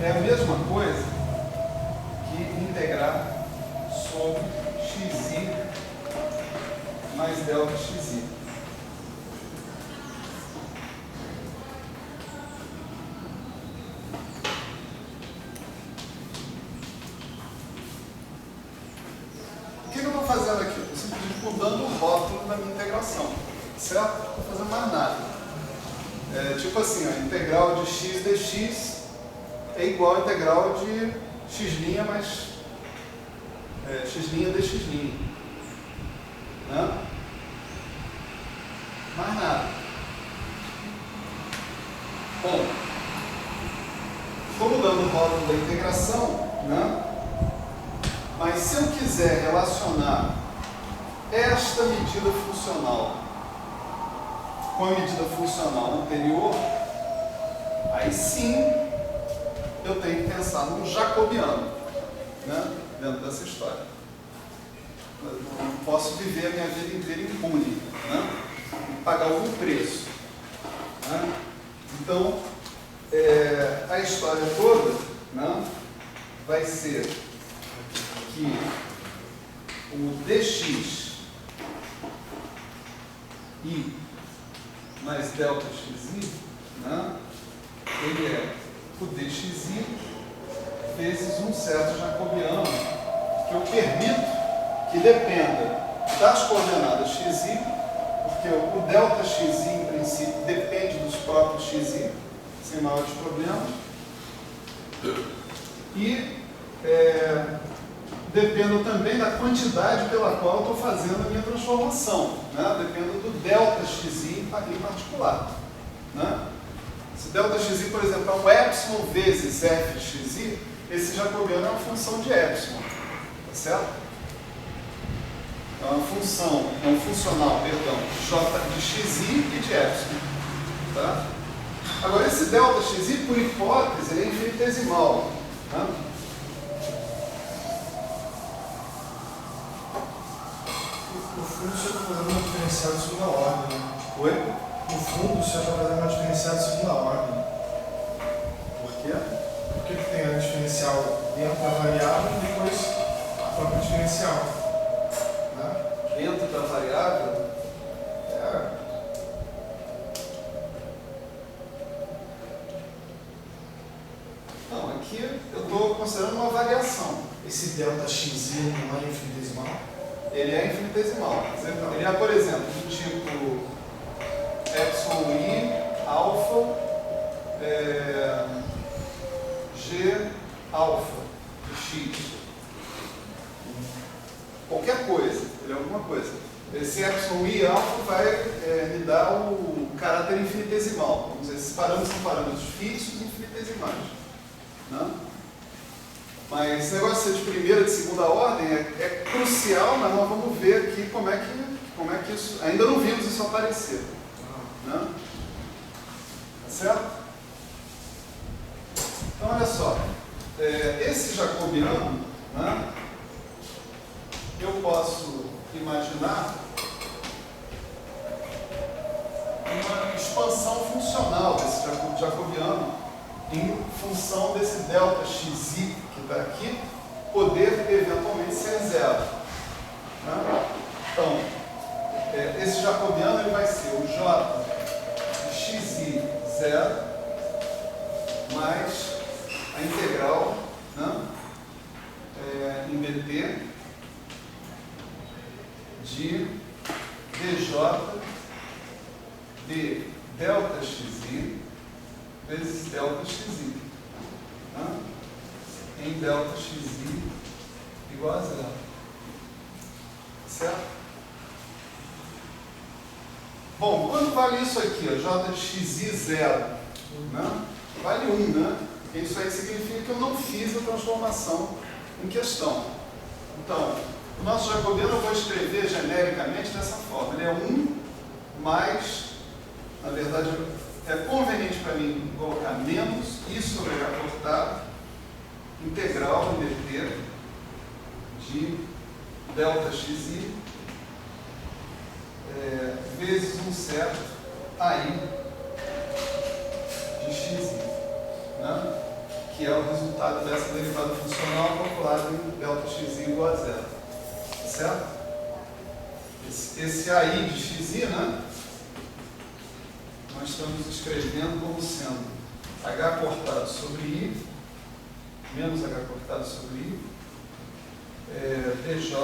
é a mesma coisa que integrar sobre xi mais delta xi. O que eu estou fazendo aqui? Estou simplesmente mudando o rótulo da minha integração, certo? Não estou fazendo mais nada. Tipo assim, a integral de x dx é igual a integral de x' mais x' dx'. Né? Mais nada. Bom, estou mudando o rótulo da integração, né? Mas se eu quiser relacionar esta medida funcional com a medida funcional anterior, aí sim eu tenho que pensar num jacobiano, né? Dentro dessa história. Eu não posso viver a minha vida inteira impune, né? Pagar algum preço. Né? Então, a história toda, né, vai ser que o dx i mais delta xi, né, ele é o dxi vezes um certo jacobiano que eu permito que dependa das coordenadas xi, porque o delta xi, em princípio, depende dos próprios xi, sem maiores problemas, e dependo também da quantidade pela qual eu estou fazendo a minha transformação, né? Dependo do delta xi em particular. Né? Se delta xi, por exemplo, é um epsilon vezes fxi, esse jacobiano é uma função de epsilon, tá certo? É uma função, é um funcional, perdão, j de xi e de epsilon. Tá? Agora, esse delta xi, por hipótese, ele é infinitesimal. Tá? No fundo, você está fazendo uma diferencial de segunda ordem. Né? Oi? No fundo, você está fazendo uma diferencial de segunda ordem. Por quê? Porque tem a diferencial dentro da variável e depois a própria diferencial. Né? Dentro da variável? Não, aqui eu estou considerando uma variação. Esse delta xi não é infinitesimal? Ele é infinitesimal. Ele é, por exemplo, do tipo epsilon i, alfa, g alfa de x. Qualquer coisa, ele é alguma coisa. Esse epsilon i alfa vai me dar o caráter infinitesimal. Vamos dizer, esses parâmetros são parâmetros fixos e infinitesimais. Né? Mas esse negócio de ser de primeira e de segunda ordem é crucial, mas nós vamos ver aqui como é que isso... Ainda não vimos isso aparecer. Né? Tá certo? Então, olha só. Esse jacobiano, né, eu posso imaginar uma expansão funcional desse jacobiano em função desse delta xi que está aqui, poder eventualmente ser zero. Né? Então, esse jacobiano ele vai ser o j de xi zero mais a integral, né, em bt de dj de delta xi vezes delta xi, né? Em delta xi igual a zero. Certo? Bom, quanto vale isso aqui? Ó, j de xi zero, né? Vale 1, né? Isso aí significa que eu não fiz a transformação em questão. Então, o nosso jacobiano eu vou escrever genericamente dessa forma. Ele é 1 mais, na verdade, é conveniente para mim colocar menos I sobre H cortado, integral em dt de delta xi vezes 1 certo AI de xi, né? Que é o resultado dessa derivada funcional calculada em delta xi igual a zero. Certo? Esse AI de xi, né? Nós estamos escrevendo como sendo H cortado sobre I menos H cortado sobre I dj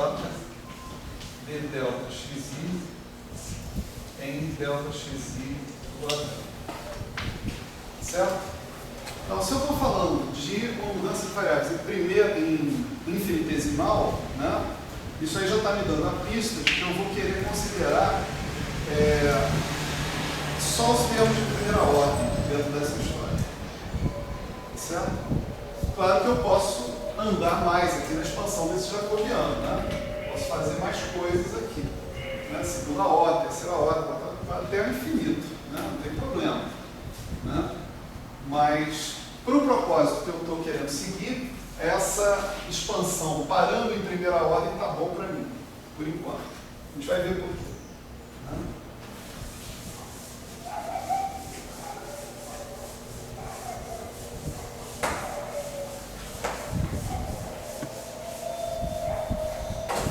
de delta xi em delta xi igual a zero. Certo? Então, se eu estou falando de uma mudança de variáveis em infinitesimal, né, isso aí já está me dando a pista de que eu vou querer considerar só os termos de primeira ordem dentro dessa história. Certo? Claro que eu posso andar mais aqui na expansão desse jacobiano, né? Posso fazer mais coisas aqui, né? Segunda ordem, terceira ordem, até o infinito, né? Não tem problema, né? Mas, para o propósito que eu estou querendo seguir, essa expansão parando em primeira ordem está bom para mim, por enquanto. A gente vai ver por quê, né?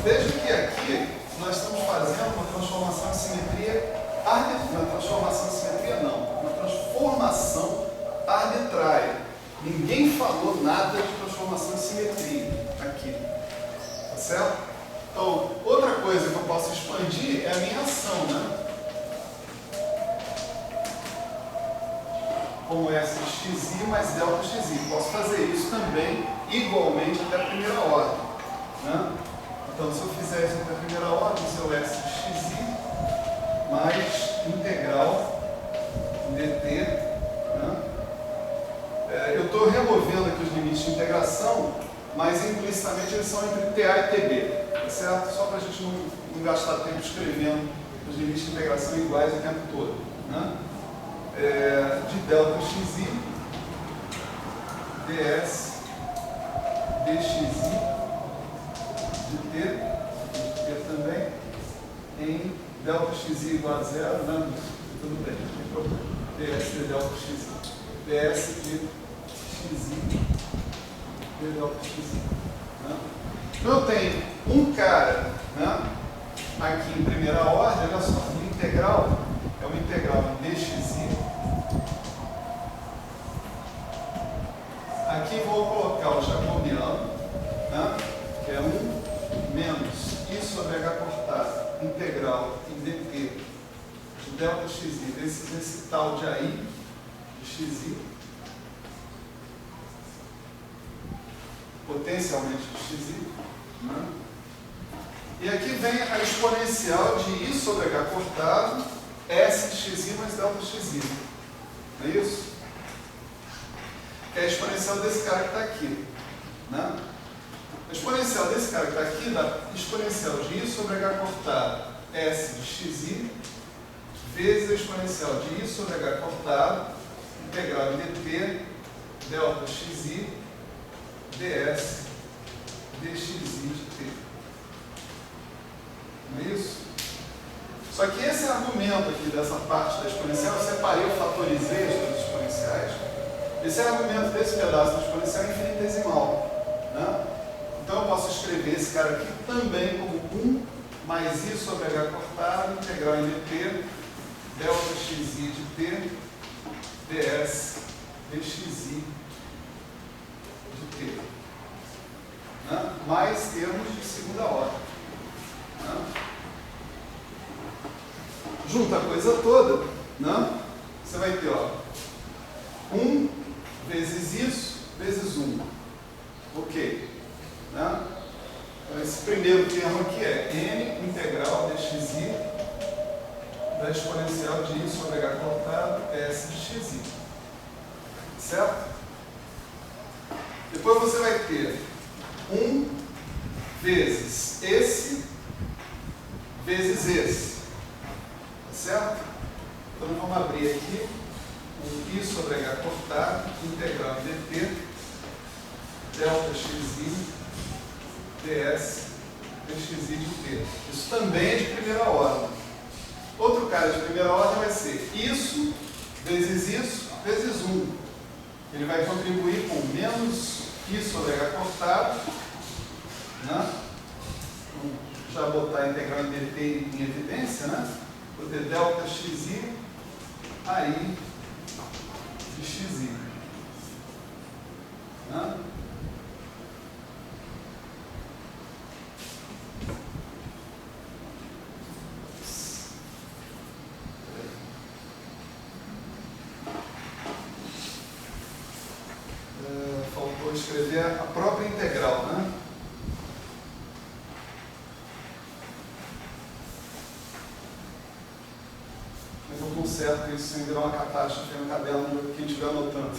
Veja que aqui nós estamos fazendo uma transformação de simetria arbitrária. Uma transformação de simetria não, uma transformação arbitrária. Ninguém falou nada de transformação de simetria aqui. Tá certo? Então, outra coisa que eu posso expandir é a minha ação, né? Como S de xi mais delta xi. Posso fazer isso também igualmente até a primeira ordem, né? Então, se eu fizer isso até a primeira ordem, seu S de xi mais integral dt, né? Eu estou removendo aqui os limites de integração, mas implicitamente eles são entre TA e TB, tá certo? Só para a gente não gastar tempo escrevendo os limites de integração iguais o tempo todo, né? De delta xi ds dxi de T também, em delta xi igual a zero, né? Tudo bem, não tem problema. ds de delta xi, ds de xi de delta xi. Né? Então eu tenho um cara, né, aqui em primeira ordem, olha só, a integral é uma integral em dxi. Aqui vou colocar o jacobiano, né, que é 1 menos I sobre H cortado, integral em dt de delta xi, esse tal de AI de xi, potencialmente de xi, né? E aqui vem a exponencial de I sobre H cortado, S de xi mais delta xi. Não é isso? Que é a exponencial desse cara que está aqui, né? A exponencial desse cara que está aqui dá exponencial de I sobre H cortado S de xi vezes a exponencial de I sobre H cortado integral em dt delta xi ds dxi de t. Não é isso? Só que esse argumento aqui dessa parte da exponencial, eu separei, eu fatorizei as duas exponenciais. Esse argumento desse pedaço da exponencial é infinitesimal, né? Então eu posso escrever esse cara aqui também como 1 mais I sobre H cortado, integral em dt, delta xi de t, ds dxi de t. Né? Mais termos de segunda ordem. Né? junta a coisa toda, né? Você vai ter, ó, 1 vezes isso, vezes 1. Ok. Né? Então, esse primeiro termo aqui é n integral dxi da exponencial de i sobre h cortado s de xi. Certo? Depois você vai ter 1 vezes esse vezes esse. Tá certo? Então vamos abrir aqui um i sobre h cortado, integral dt, delta xi ds dxi de t. Isso também é de primeira ordem. Outro cara de primeira ordem vai ser isso vezes 1. Ele vai contribuir com menos i sobre h cortado, né? Vamos já botar a integral em dt em evidência, né? Vou ter delta xi aí de xi. Né? Faltou escrever a própria integral, né? Eu conserto isso sem virar uma catástrofe no caderno quem estiver anotando.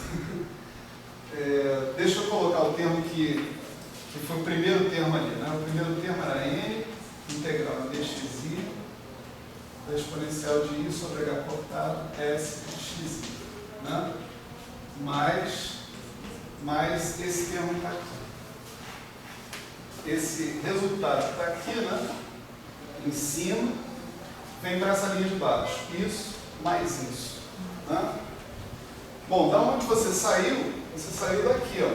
Deixa eu colocar o termo que foi o primeiro termo ali, né? O primeiro termo era n integral dxi da exponencial de i sobre h cortado s de x, né? Mais esse termo que está aqui. Esse resultado que está aqui, né? Em cima, vem para essa linha de baixo. Isso mais isso. Né? Bom, da onde você saiu? Você saiu daqui, ó.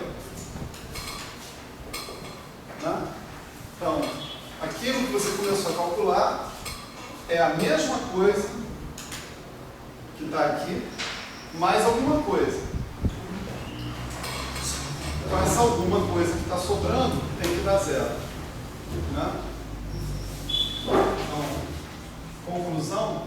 Né? Então, aquilo que você começou a calcular é a mesma coisa que está aqui, mais alguma coisa. Então, essa alguma coisa que está sobrando tem que dar zero. Né? Então, conclusão.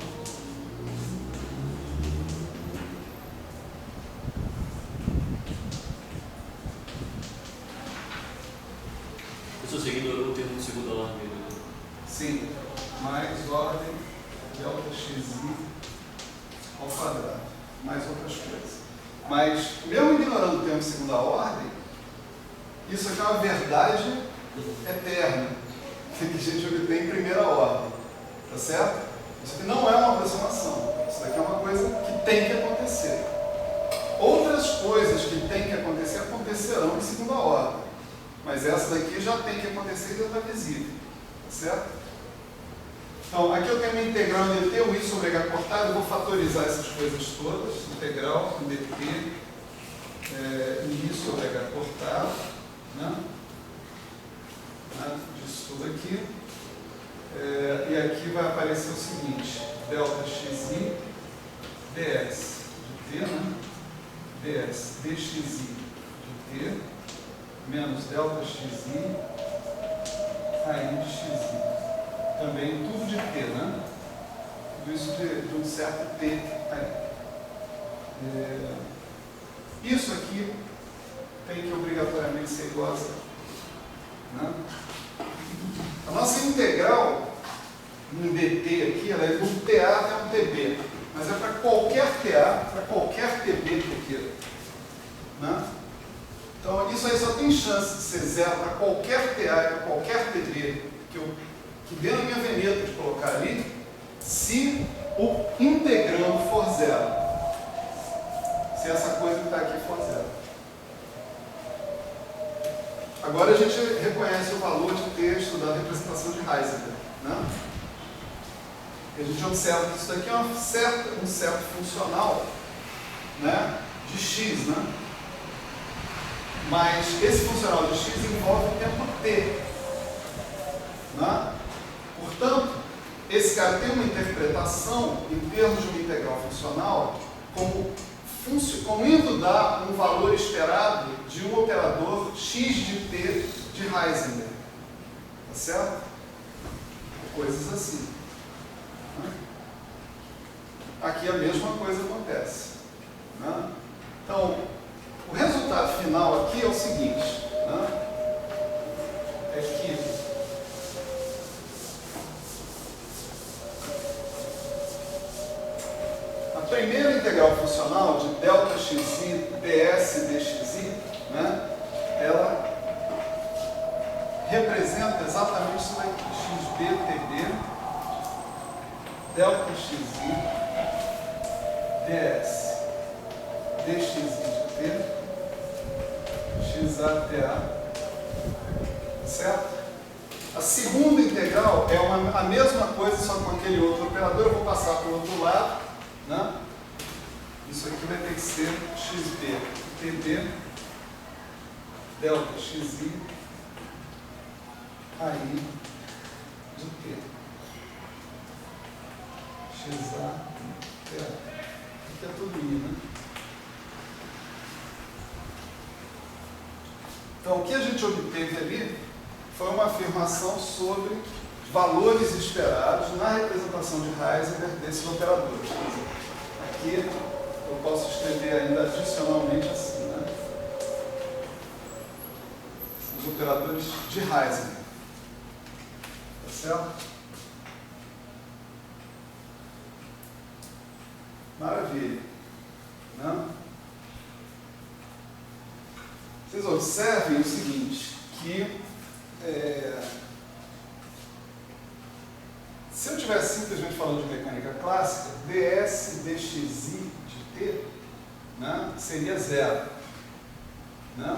Você ignorou o termo de segunda ordem, né? Sim, mais ordem delta xi ao quadrado, mais outras coisas. Mas, mesmo ignorando o termo de segunda ordem, isso aqui é uma verdade eterna, que a gente obtém em primeira ordem, tá certo? Isso aqui não é uma aproximação, isso daqui é uma coisa que tem que acontecer. Outras coisas que tem que acontecer acontecerão em segunda ordem, mas essa daqui já tem que acontecer e já está visível, tá certo? Então, aqui eu tenho uma integral em dt, o i sobre h cortado, eu vou fatorizar essas coisas todas, integral em dt, i sobre h cortado, né? Disso tudo aqui. E aqui vai aparecer o seguinte, delta xi ds de t, né? ds dxi de t, menos delta xi aí de xi. Também tudo de t, né? Tudo isso de um certo t aí. Isso aqui tem que obrigatoriamente ser igual a zero. Né? A nossa integral em dt aqui, ela é do TA até um tb, mas é para qualquer TA, para qualquer tb que eu queira. Né? Então isso aí só tem chance de ser zero para qualquer TA e para qualquer tb que dê na minha veneta de colocar ali, se o integrando for zero. Se essa coisa que está aqui for zero. Agora a gente reconhece o valor de ter estudado a representação de Heisenberg. Né? E a gente observa que isso daqui é um certo funcional, né, de x. Né? Mas esse funcional de x envolve o tempo t. Né? Portanto, esse cara tem uma interpretação em termos de uma integral funcional como indo dar um valor esperado de um operador x de t de Heisenberg. Tá certo? Coisas assim. aqui a mesma coisa acontece. Né? Então, o resultado final aqui é o seguinte, né? É que a primeira integral funcional de ΔXi ds dxi, né, ela representa exatamente isso daqui, xdtd ΔXi ds dxi de t xata, certo? A segunda integral é a mesma coisa, só com aquele outro operador. Eu vou passar para o outro lado, né? Isso aqui vai ter que ser xd ΔXi aí de t xata. Aqui é tudo i, né? Então, o que a gente obteve ali foi uma afirmação sobre valores esperados na representação de Heisenberg desses operadores. Aqui eu posso escrever ainda adicionalmente assim, né? Os operadores de Heisenberg. Tá certo? Maravilha. Né? Vocês observem o seguinte, que se eu estivesse simplesmente falando de mecânica clássica, ds dxi de t, né, seria zero. Né?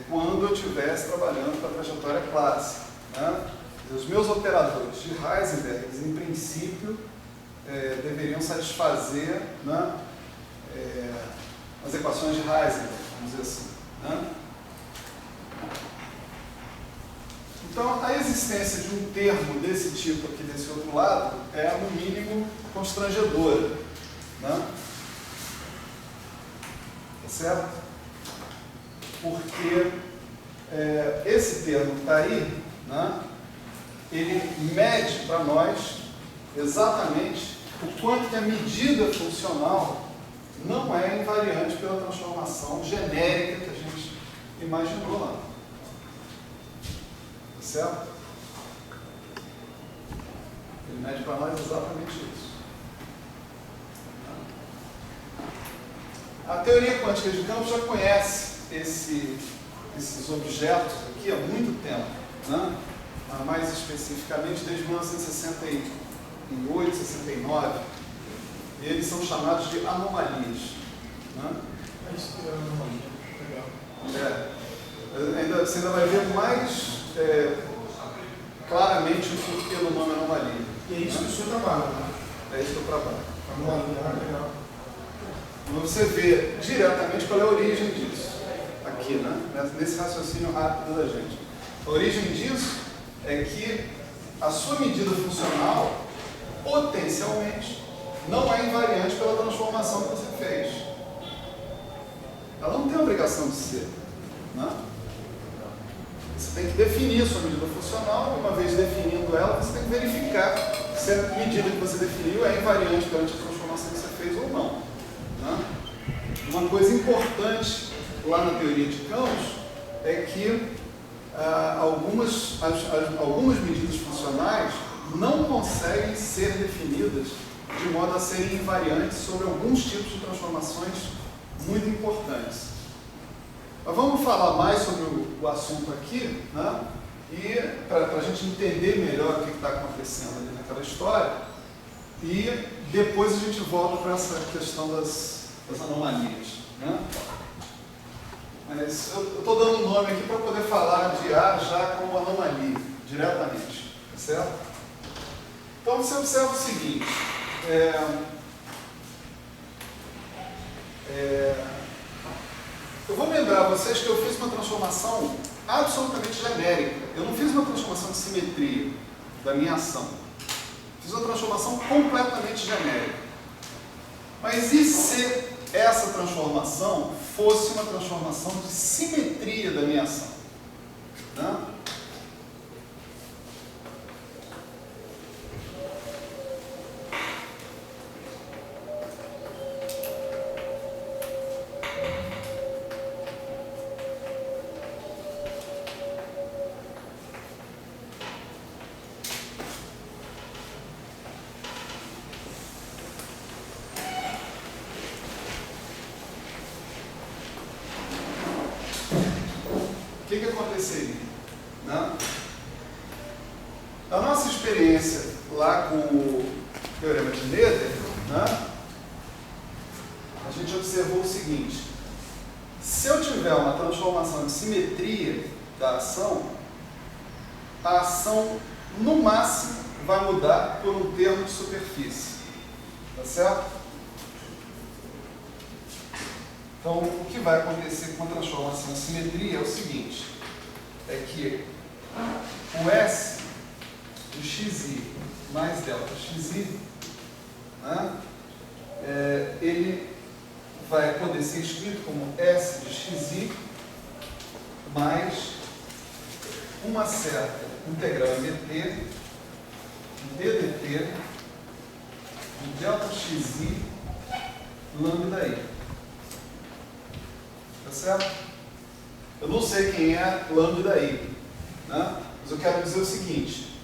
Quando eu estivesse trabalhando com a trajetória clássica. Né? Os meus operadores de Heisenberg, em princípio, deveriam satisfazer, né, as equações de Heisenberg, vamos dizer assim. Né? Então, a existência de um termo desse tipo aqui, desse outro lado, é, no mínimo, constrangedora. Né? Tá certo? Porque esse termo que está aí, né, ele mede para nós exatamente o quanto que a medida funcional não é invariante pela transformação genérica que a gente imaginou lá. Certo? Ele mede para nós exatamente isso. A teoria quântica de campos já conhece esses objetos aqui há muito tempo, né? Mais especificamente desde 1968, 69. E eles são chamados de anomalias. Né? É isso que é anomalia. Legal. Você ainda vai ver mais claramente o porquê do nome anomalia. E é isso que o senhor trabalha, né? É isso que eu trabalho. Anomalia, legal. Você vê diretamente qual é a origem disso. Aqui, né? Nesse raciocínio rápido da gente. A origem disso é que a sua medida funcional, potencialmente, não é invariante pela transformação que você fez. Ela não tem obrigação de ser. Né? Você tem que definir a sua medida funcional, e uma vez definindo ela, você tem que verificar se a medida que você definiu é invariante perante a transformação que você fez ou não. Né? Uma coisa importante lá na teoria de campos é que algumas medidas funcionais não conseguem ser definidas de modo a serem invariantes sobre alguns tipos de transformações muito importantes. Mas vamos falar mais sobre o assunto aqui, né? E para a gente entender melhor o que está acontecendo ali naquela história, e depois a gente volta para essa questão das anomalias. Né? Mas eu estou dando um nome aqui para poder falar de A já como anomalia, diretamente. Certo? Então você observa o seguinte. Eu vou lembrar vocês que eu fiz uma transformação absolutamente genérica. Eu não fiz uma transformação de simetria da minha ação. Fiz uma transformação completamente genérica. Mas e se essa transformação fosse uma transformação de simetria da minha ação? Né? que aconteceria? Né? Na nossa experiência lá com o teorema de Noether, né, a gente observou o seguinte: se eu tiver uma transformação de simetria da ação, a ação no máximo vai mudar por um termo de superfície. Tá certo? Então, o que vai acontecer com a transformação de simetria é o seguinte: é que o S de xi mais delta xi, né, ele vai poder ser escrito como S de xi mais uma certa integral em dt, ddt de delta xi lambda i. Tá certo? Eu não sei quem é lambda i, né? Mas eu quero dizer o seguinte: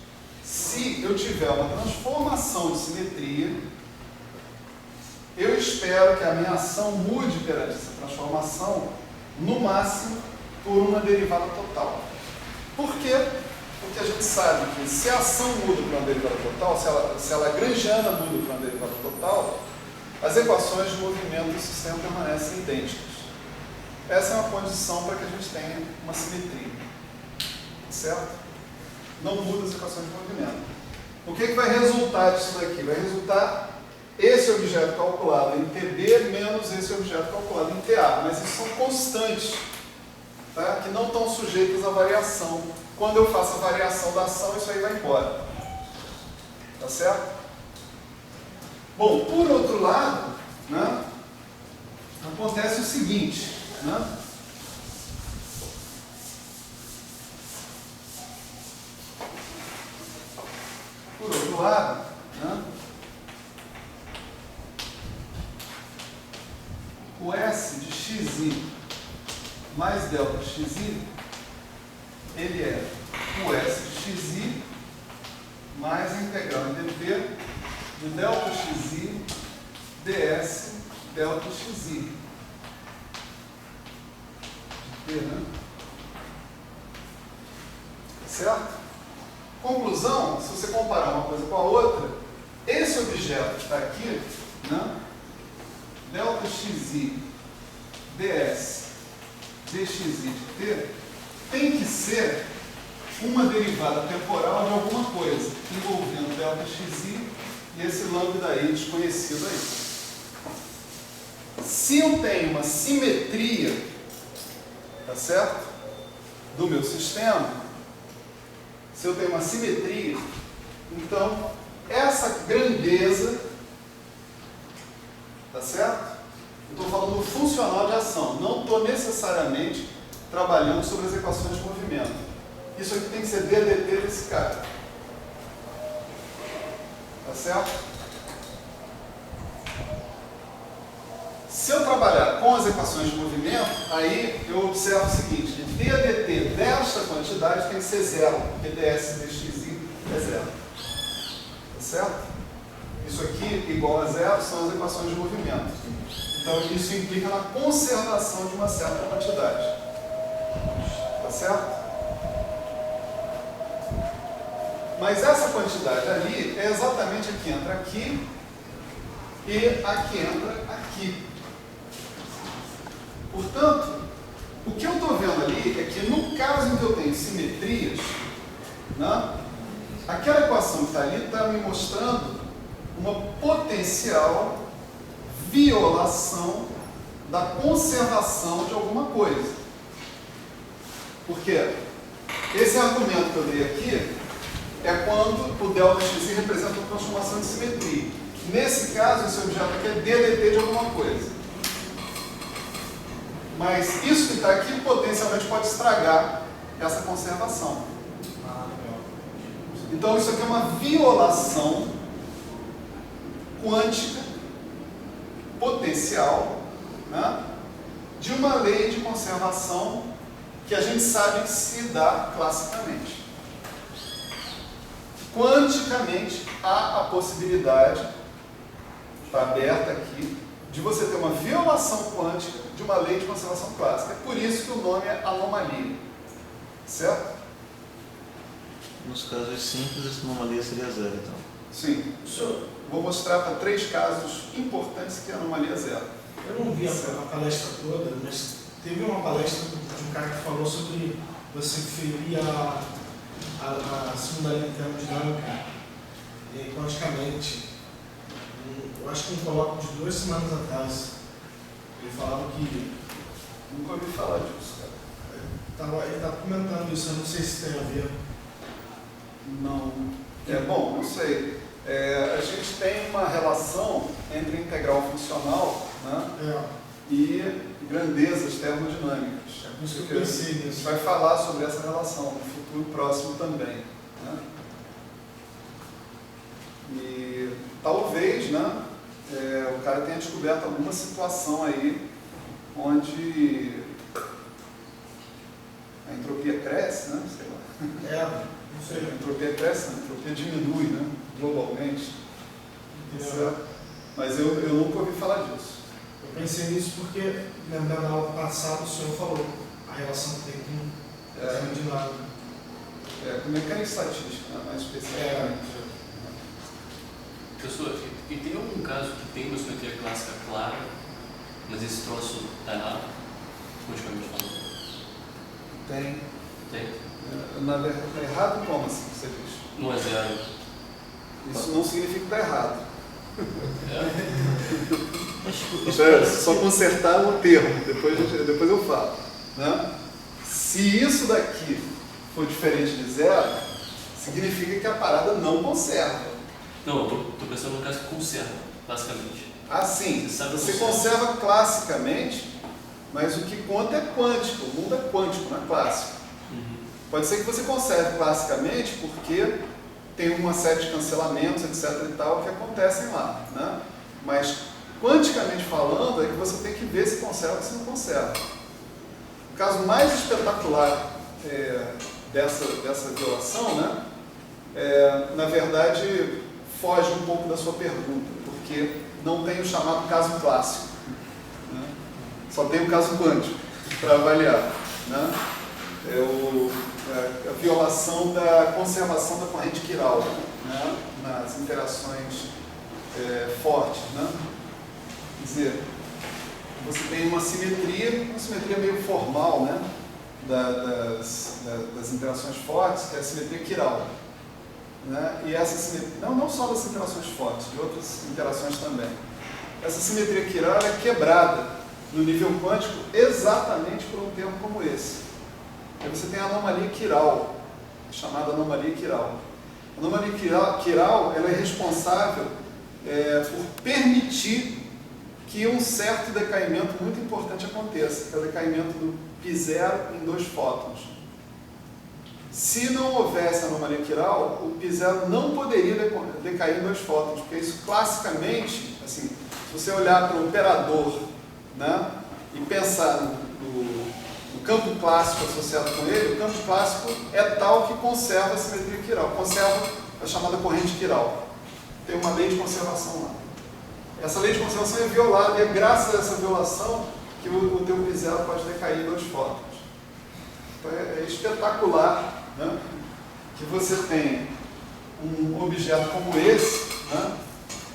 se eu tiver uma transformação de simetria, eu espero que a minha ação mude perante essa transformação, no máximo, por uma derivada total. Por quê? Porque a gente sabe que se a ação muda para uma derivada total, se ela grangiana muda para uma derivada total, as equações de movimento do sistema permanecem idênticas. Essa é uma condição para que a gente tenha uma simetria. Certo? Não muda as equações de movimento. O que vai resultar disso daqui? Vai resultar esse objeto calculado em TB menos esse objeto calculado em TA. Mas isso são constantes, tá? Que não estão sujeitas à variação. Quando eu faço a variação da ação, isso aí vai embora. Tá certo? Bom, por outro lado, né, acontece o seguinte, né? Por outro lado, né, o S de xi mais delta xi, ele é o S de xi mais a integral em dt de delta xi ds delta xi. Né? Certo? Conclusão: se você comparar uma coisa com a outra, esse objeto que está aqui, né, delta xi ds dxi de t, tem que ser uma derivada temporal de alguma coisa, envolvendo delta xi e esse lambda i desconhecido aí. Se eu tenho uma simetria, tá certo, do meu sistema, se eu tenho uma simetria, então essa grandeza, tá certo? Eu estou falando do funcional de ação, não estou necessariamente trabalhando sobre as equações de movimento. Isso aqui tem que ser ddt desse cara. Tá certo? Se eu trabalhar com as equações de movimento, aí eu observo o seguinte: que ddt desta quantidade tem que ser zero, porque ds dxi é zero. Tá certo? Isso aqui, igual a zero, são as equações de movimento. Então, isso implica na conservação de uma certa quantidade. Tá certo? Mas essa quantidade ali é exatamente a que entra aqui e a que entra aqui. Portanto, o que eu estou vendo ali é que no caso em que eu tenho simetrias, né, aquela equação que está ali está me mostrando uma potencial violação da conservação de alguma coisa. Por quê? Esse argumento que eu dei aqui é quando o delta xi representa uma transformação de simetria. Nesse caso, esse objeto aqui é ddt de alguma coisa. Mas isso que está aqui potencialmente pode estragar essa conservação. Então isso aqui é uma violação quântica potencial, né, de uma lei de conservação que a gente sabe que se dá classicamente. Quanticamente há a possibilidade, está aberta aqui, de você ter uma violação quântica de uma lei de conservação clássica. É por isso que o nome é anomalia. Certo? Nos casos simples, essa anomalia seria zero, então. Sim. Vou mostrar para 3 casos importantes que a anomalia é zero. Eu não vi a palestra toda, mas teve uma palestra de um cara que falou sobre você ferir a segunda linha termodinâmica quanticamente. Eu acho que um colóquio de 2 semanas atrás. Ele falava que... Nunca ouvi falar disso, cara. Ele estava comentando isso, eu não sei se tem a ver. Não. Bom, não sei. A gente tem uma relação entre integral funcional, né, e grandezas termodinâmicas. É por isso que eu pensei A gente nisso. vai falar sobre essa relação no futuro próximo também. Né? E talvez, né, o cara tenha descoberto alguma situação aí onde a entropia cresce, né? Sei lá. Não sei. A entropia cresce, a entropia diminui, né? Globalmente. Certo? Mas eu nunca ouvi falar disso. Eu pensei nisso porque na aula passada o senhor falou a relação que tem com a termodinâmica. Com mecânica estatística, né? Mais especificamente. Professor, e tem algum caso que tem uma simetria clássica clara, mas esse troço está errado, quanticamente falando? Tem. Tem? Na verdade, está errado como assim que você diz? Não é zero. Isso não significa que está errado. É? Espera, só consertar o termo, depois eu falo. Né? Se isso daqui for diferente de zero, significa que a parada não conserva. Não, eu estou pensando no caso que conserva, basicamente. Assim, Você conserva classicamente, mas o que conta é quântico, o mundo é quântico, não é clássico. Pode ser que você conserve classicamente porque tem uma série de cancelamentos, etc. e tal, que acontecem lá. Né? Mas, quanticamente falando, é que você tem que ver se conserva ou se não conserva. O caso mais espetacular dessa violação, né, na verdade, foge um pouco da sua pergunta, porque não tem o chamado caso clássico. Né? Só tem o caso quântico para avaliar. Né? A violação da conservação da corrente quiral, né, nas interações fortes. Né? Quer dizer, você tem uma simetria meio formal, né, das interações fortes, que é a simetria quiral. Né? E essa simetria, não só das interações fortes, de outras interações também. Essa simetria quiral é quebrada no nível quântico exatamente por um termo como esse. Aí você tem a anomalia quiral, chamada anomalia quiral. A anomalia quiral ela é responsável por permitir que um certo decaimento muito importante aconteça, que é o decaimento do π0 em 2 fótons. Se não houvesse anomalia quiral, o π0 não poderia decair em 2 fótons, porque isso classicamente, assim, se você olhar para o operador, né, e pensar no campo clássico associado com ele, o campo clássico é tal que conserva a simetria quiral, conserva a chamada corrente quiral. Tem uma lei de conservação lá. Essa lei de conservação é violada, e é graças a essa violação que o teu π0 pode decair em 2 fótons. Então é espetacular, né, que você tenha um objeto como esse, né,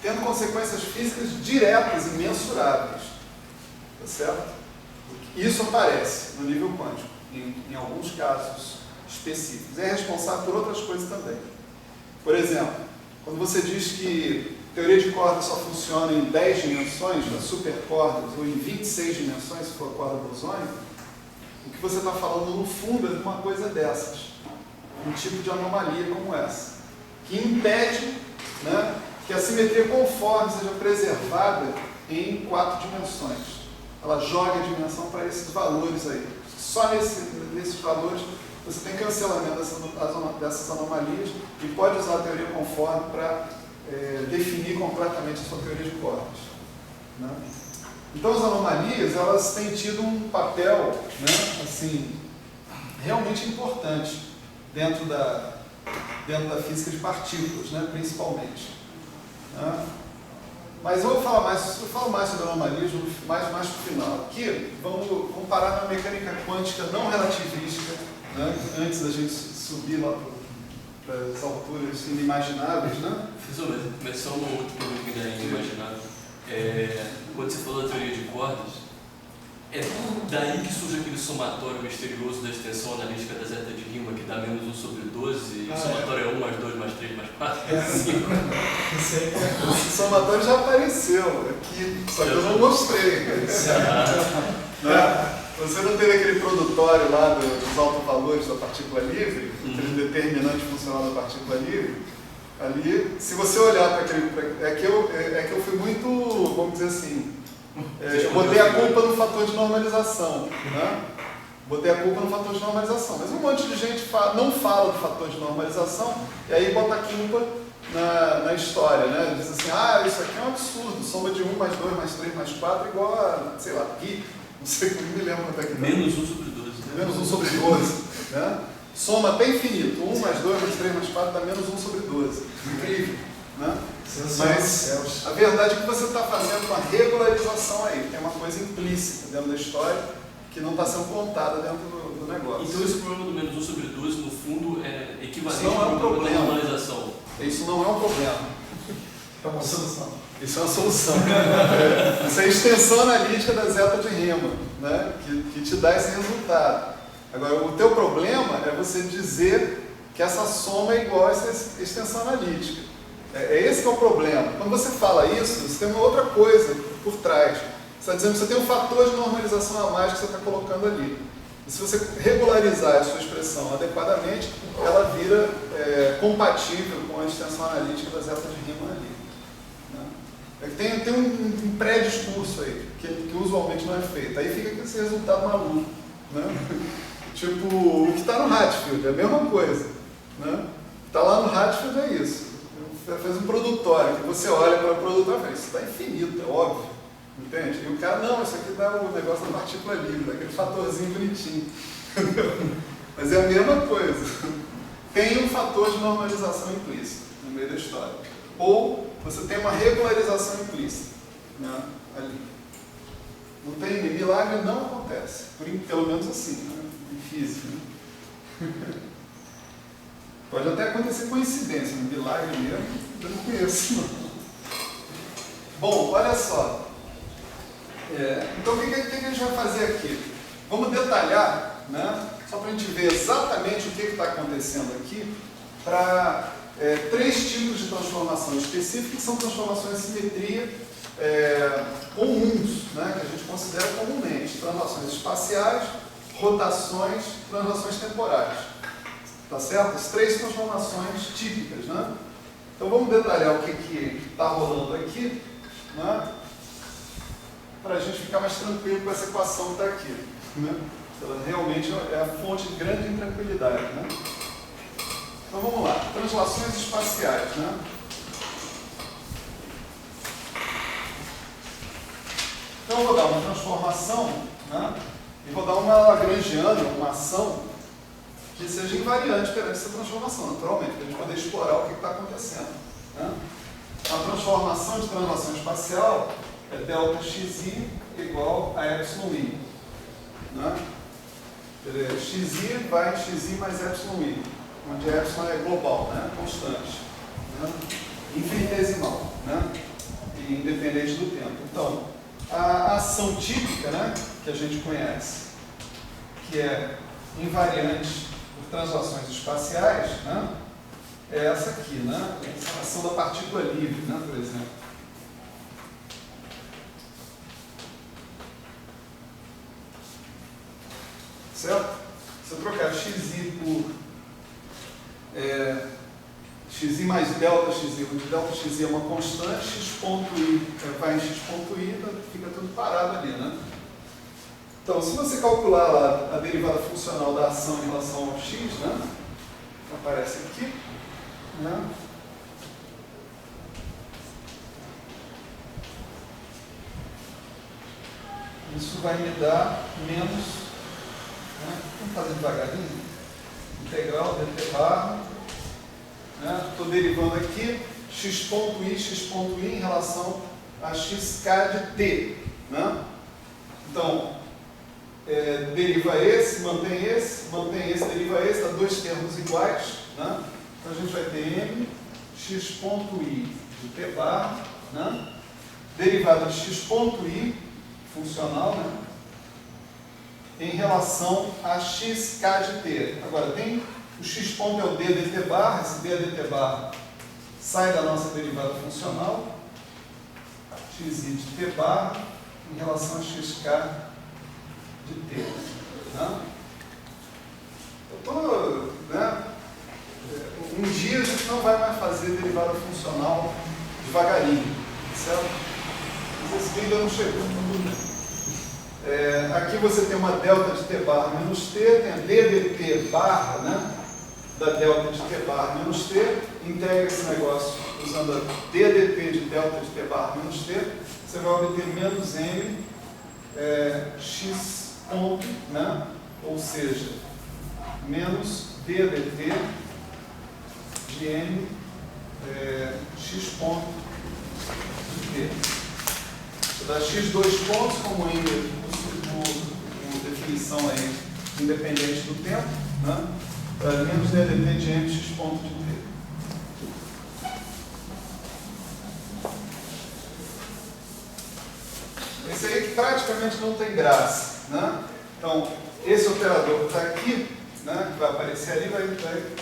tendo consequências físicas diretas e mensuráveis. Tá certo? Isso aparece no nível quântico, em alguns casos específicos. É responsável por outras coisas também. Por exemplo, quando você diz que teoria de cordas só funciona em 10 dimensões, nas supercordas, ou em 26 dimensões, se for corda bosônica, o que você está falando no fundo é de uma coisa dessas. Um tipo de anomalia como essa, que impede, né, que a simetria conforme seja preservada em 4 dimensões. Ela joga a dimensão para esses valores aí. Só nesses valores você tem cancelamento dessas anomalias e pode usar a teoria conforme para definir completamente a sua teoria de cordas. Né? Então as anomalias elas têm tido um papel, né, assim, realmente importante dentro da física de partículas, né, principalmente. Né? Mas eu falo mais sobre anomalias mais para o final. Aqui, vamos parar na mecânica quântica não relativística né? Antes da gente subir lá para as alturas inimagináveis, né? Professor, mas só uma outra pergunta que ainda é inimaginável. Quando você falou da teoria de cordas, é daí que surge aquele somatório misterioso da extensão analítica da zeta de Riemann, que dá menos 1 sobre 12, e o somatório é 1 mais 2 mais 3 mais 4 mais 5. Esse somatório já apareceu aqui, só que eu não mostrei. Né? Você não teve aquele produtório lá dos autovalores da partícula livre, aquele determinante funcional da partícula livre? Ali, se você olhar para aquele... É que eu fui muito, vamos dizer assim, eu botei a culpa no fator de normalização, né? Botei a culpa no fator de normalização, mas um monte de gente não fala do fator de normalização e aí bota a culpa na história, né? Diz assim, isso aqui é um absurdo, soma de 1 mais 2 mais 3 mais 4 igual a, sei lá, pi, não sei, não me lembro quanto é que dá. Menos 1 sobre 12. Menos 1 sobre 12, né? Soma até infinito, 1 mais 2 mais 3 mais 4 dá menos 1 sobre 12. Incrível, né? Mas a verdade é que você está fazendo uma regularização aí, tem uma coisa implícita dentro da história que não está sendo contada dentro do negócio. Então esse problema do menos 1 sobre 12, no fundo, é equivalente não é um ao problema da normalização. Isso não é um problema. É uma solução. Isso é uma solução. Isso é a extensão analítica da zeta de Riemann, né? que te dá esse resultado. Agora, o teu problema é você dizer que essa soma é igual a essa extensão analítica. É esse que é o problema. Quando você fala isso, você tem uma outra coisa por trás. Você está dizendo que você tem um fator de normalização a mais que você está colocando ali. E se você regularizar a sua expressão adequadamente, ela vira compatível com a extensão analítica da zeta de Riemann ali. Né? Tem um pré-discurso aí, que usualmente não é feito. Aí fica esse resultado maluco. Né? Tipo, o que está no Hatfield, é a mesma coisa. Né? Está lá no Hatfield, é isso. Fez um produtório, que você olha para o produtório e fala, isso está infinito, é óbvio. Entende? E o cara, não, isso aqui dá o negócio da partícula livre, daquele fatorzinho bonitinho. Mas é a mesma coisa. Tem um fator de normalização implícita no meio da história. Ou você tem uma regularização implícita, né, ali. Não tem, milagre não acontece. Pelo menos assim, né, em física. Né? Pode até acontecer coincidência, um milagre mesmo, eu não conheço. Não. Bom, olha só. Então o que a gente vai fazer aqui? Vamos detalhar, né, só para a gente ver exatamente o que está acontecendo aqui, para 3 tipos de transformação específica, que são transformações de simetria comuns, né, que a gente considera comumente. Translações espaciais, rotações, translações temporais. Tá certo? As 3 transformações típicas, né? Então vamos detalhar o que está rolando aqui, né? Para a gente ficar mais tranquilo com essa equação que está aqui, né? Ela realmente é a fonte de grande intranquilidade, né? Então vamos lá, translações espaciais, né? Então eu vou dar uma transformação, né? E vou dar uma lagrangiana, uma ação que seja invariante perante essa transformação, naturalmente, para a gente poder explorar o que está acontecendo. Né? A transformação de translação espacial é ΔXi igual a εi. Né? Xi vai em xi mais εi, onde epsilon é global, né? Constante, né? Infinitesimal, né? E independente do tempo. Então, a ação típica, né, que a gente conhece, que é invariante por translações espaciais, né, é essa aqui, né? Essa ação da partícula livre, né, por exemplo. Certo? Se eu trocar xi por xi mais ΔXi, onde ΔXi é uma constante, x ponto i vai em x ponto i, fica tudo parado ali, né? Então, se você calcular lá a derivada funcional da ação em relação ao x, né, aparece aqui, né? Isso vai me dar menos, né? Vamos fazer devagarinho. Integral dt barra, né? Estou derivando aqui x ponto i em relação a xk de t, né? Então, deriva esse, mantém esse, deriva esse, dá dois termos iguais, né? Então a gente vai ter m x ponto i de t bar, né? Derivada de x ponto i, funcional, né? Em relação a xk de t. Agora, tem o x ponto é o d dt bar, esse d dt bar sai da nossa derivada funcional, xi de t bar em relação a xk de t. Né? Eu estou, né? Um dia a gente não vai mais fazer derivada funcional devagarinho, certo? Mas esse dia ainda não chegou. Aqui você tem uma delta de t bar menos t, tem a d dt barra, né? Da delta de t bar menos t, integra esse negócio usando a ddt de delta de t bar menos t, você vai obter menos m x ponto, né? Ou seja, menos ddt de m x ponto de t. Você dá x dois pontos, como m por definição aí, independente do tempo, né? Menos ddt de m x ponto de t. Esse aí que praticamente não tem graça, né? Então, esse operador que está aqui, né, que vai aparecer ali, vai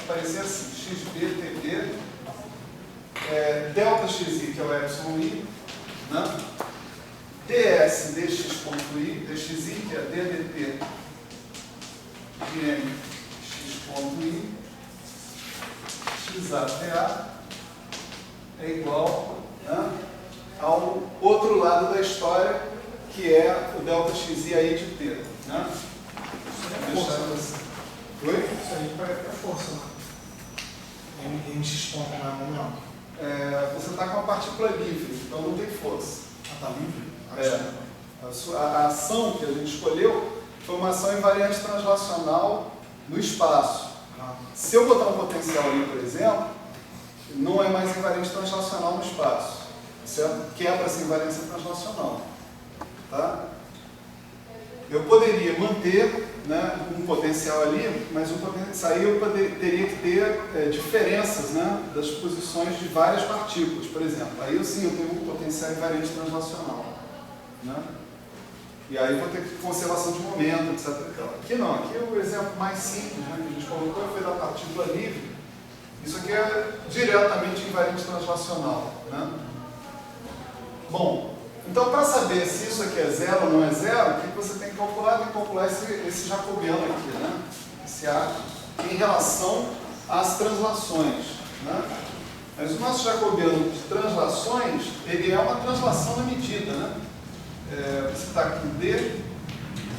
aparecer assim, xb, tb, delta xi, que é o epsilon i, né? ds dx ponto i, dxi, que é ddt de m x ponto i, xata é igual, né, ao outro lado da história, que é o delta xi aí de t. Né? Oi? Isso aí é força, né? Mx ponto não é momento. Você está com a partícula livre, então não tem força. Está livre? A ação que a gente escolheu foi uma ação invariante translacional no espaço. Se eu botar um potencial ali, por exemplo, não é mais invariante translacional no espaço. Certo? Quebra essa invariância translacional. Tá? Eu poderia manter, né, um potencial ali, mas o potencial aí eu teria que ter diferenças, né, das posições de várias partículas, por exemplo. Aí eu tenho um potencial invariante translacional. Né? E aí eu vou ter conservação de momento, etc. Aqui não, aqui é o exemplo mais simples, né, que a gente colocou foi da partícula livre. Isso aqui é diretamente invariante translacional. Né? Bom, então para saber se isso aqui é zero ou não é zero, o que você tem que calcular? Tem que calcular esse jacobiano aqui, né? Esse A, em relação às translações. Né? Mas o nosso jacobiano de translações, ele é uma translação na medida. Né? Você está aqui d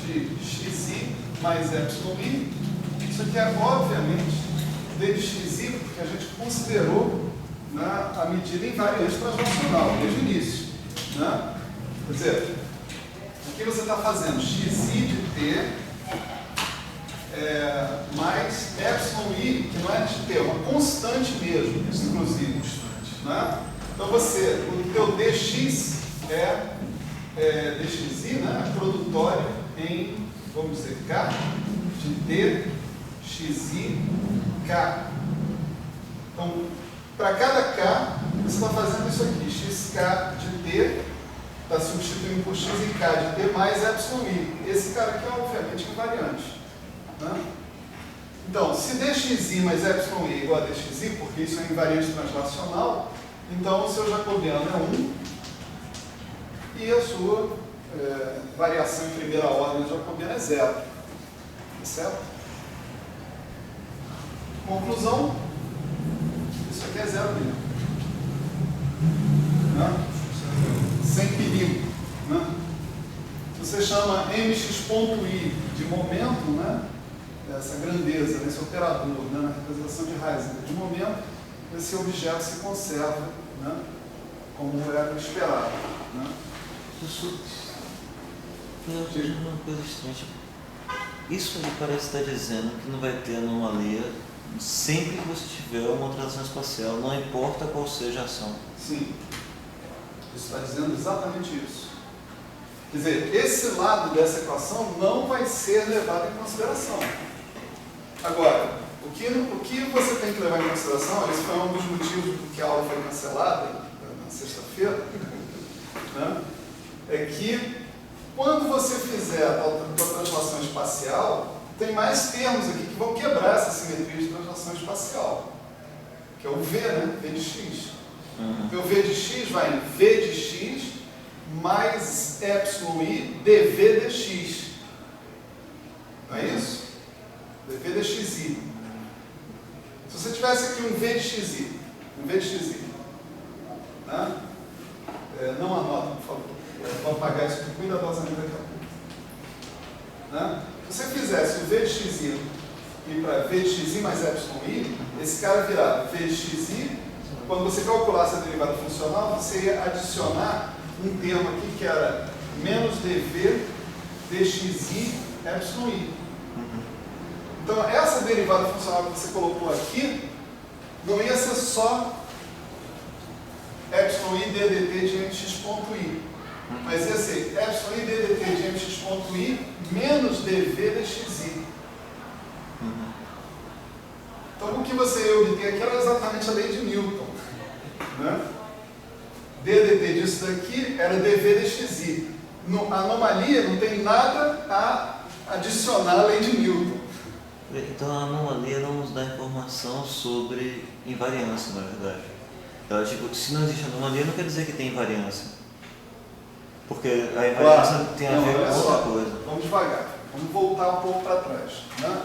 de xi mais epsilon i. Isso aqui é, obviamente, d de xi, porque a gente considerou, né, a medida invariante translacional, desde o início. Né? Quer dizer, aqui você está fazendo xi de t mais epsilon i, que não é de t, é uma constante mesmo, inclusive. Né? Então o teu dx dxi, né, produtório em, vamos dizer, k de t, xi, k. Então, para cada k, você está fazendo isso aqui, xk de t, está substituindo por xk de t mais epsilon i. Esse cara aqui é, obviamente, invariante. Né? Então, se dxi mais epsilon i é igual a dxi, porque isso é invariante translacional, então o seu jacobiano é 1 e a sua variação em primeira ordem do jacobiano é 0. Certo? Conclusão, isso aqui é 0 mesmo. Né? Sem perigo. Né? Você chama mx.i de momento, né? Essa grandeza, esse operador, né? Na representação de Heisenberg de momento, esse objeto se conserva, né? Como era esperado. Né? Eu vejo uma coisa estranha. Isso aí parece estar dizendo que não vai ter anomalia sempre que você tiver uma translação espacial, não importa qual seja a ação. Sim. Isso está dizendo exatamente isso. Quer dizer, esse lado dessa equação não vai ser levado em consideração. Agora, o que você tem que levar em consideração, esse foi um dos motivos por que a aula foi cancelada na sexta-feira, né? É que quando você fizer a tal translação espacial, tem mais termos aqui que vão quebrar essa simetria de translação espacial, que é o V, né? V de x. Então, o V de x vai em V de x mais εi dv dx. Não é isso? dv dxi. Se você tivesse aqui um V de xi, né? Não anota, por favor. Vou apagar isso aqui cuidadosamente daqui a pouco. Né? Se você fizesse o V de xi e para V de xi mais εi, esse cara virava V de xi. Quando você calculasse a derivada funcional, você ia adicionar um termo aqui que era menos dv dxi εi. Então, essa derivada funcional que você colocou aqui não ia ser só εi ddt de mx ponto i, mas ia ser εi ddt de mx ponto i menos dv dxi. Então, o que você ia obter aqui era exatamente a lei de Newton. Né? ddt disso daqui era dv dxi. A anomalia não tem nada a adicionar à lei de Newton. Então a anomalia não nos dá informação sobre invariância, na verdade. Ela, tipo, se não existe anomalia, não quer dizer que tem invariância. Porque a invariância tem a ver com outra coisa. Vamos devagar, vamos voltar um pouco para trás. Né?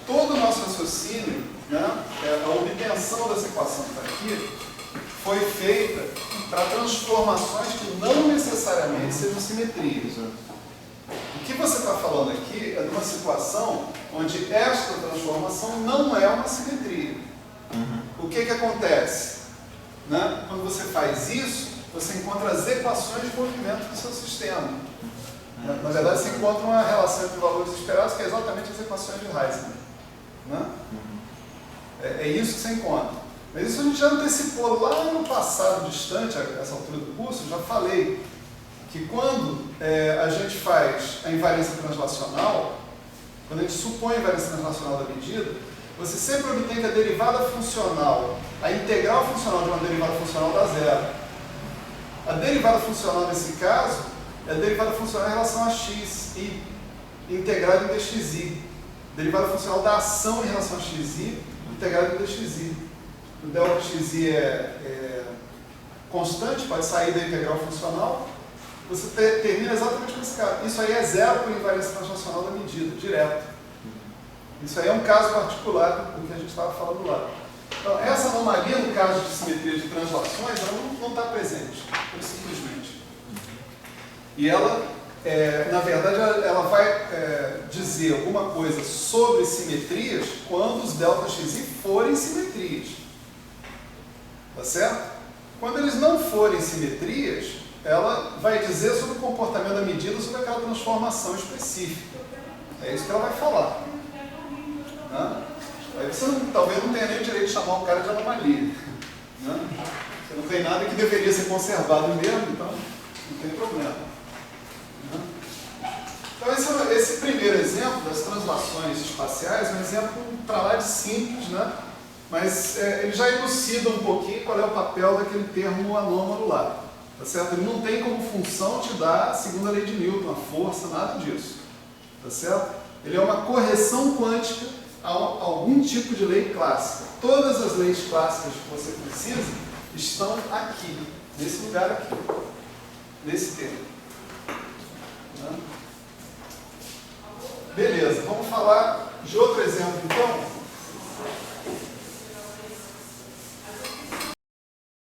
Todo o nosso raciocínio, né, a obtenção dessa equação que está aqui, foi feita para transformações que não necessariamente sejam simetrias. O que você está falando aqui é de uma situação onde esta transformação não é uma simetria. O que acontece? Né? Quando você faz isso, você encontra as equações de movimento do seu sistema. Na verdade, você encontra uma relação entre valores esperados, que é exatamente as equações de Heisenberg. Né? É isso que você encontra. Mas isso a gente já antecipou lá no passado distante, a essa altura do curso, eu já falei que quando a gente faz a invariância translacional, quando a gente supõe a invariância translacional da medida, você sempre obtém que a derivada funcional, a integral funcional de uma derivada funcional dá zero. A derivada funcional nesse caso é a derivada funcional em relação a x e integrada em dxi. Derivada funcional da ação em relação a xi integrada em dxi. O delta xi é constante, pode sair da integral funcional. Você termina exatamente com esse caso. Isso aí é zero por invariância translacional da medida, direto. Isso aí é um caso particular do que a gente estava falando lá. Então, essa anomalia, no caso de simetria de translações, ela não está presente, simplesmente. E ela, na verdade, ela vai dizer alguma coisa sobre simetrias quando os delta xi forem simetrias. Tá certo? Quando eles não forem simetrias, ela vai dizer sobre o comportamento da medida, sobre aquela transformação específica. É isso que ela vai falar. Né? Aí você talvez não tenha nem o direito de chamar o cara de anomalia. Né? Você não tem nada que deveria ser conservado mesmo, então não tem problema. Né? Então esse primeiro exemplo das translações espaciais é um exemplo para lá de simples, né? Mas ele já elucida um pouquinho qual é o papel daquele termo anômalo lá. Tá certo? Ele não tem como função te dar a segunda lei de Newton, a força, nada disso. Tá certo? Ele é uma correção quântica a algum tipo de lei clássica. Todas as leis clássicas que você precisa estão aqui, nesse lugar aqui, nesse termo. Né? Beleza, vamos falar de outro exemplo então.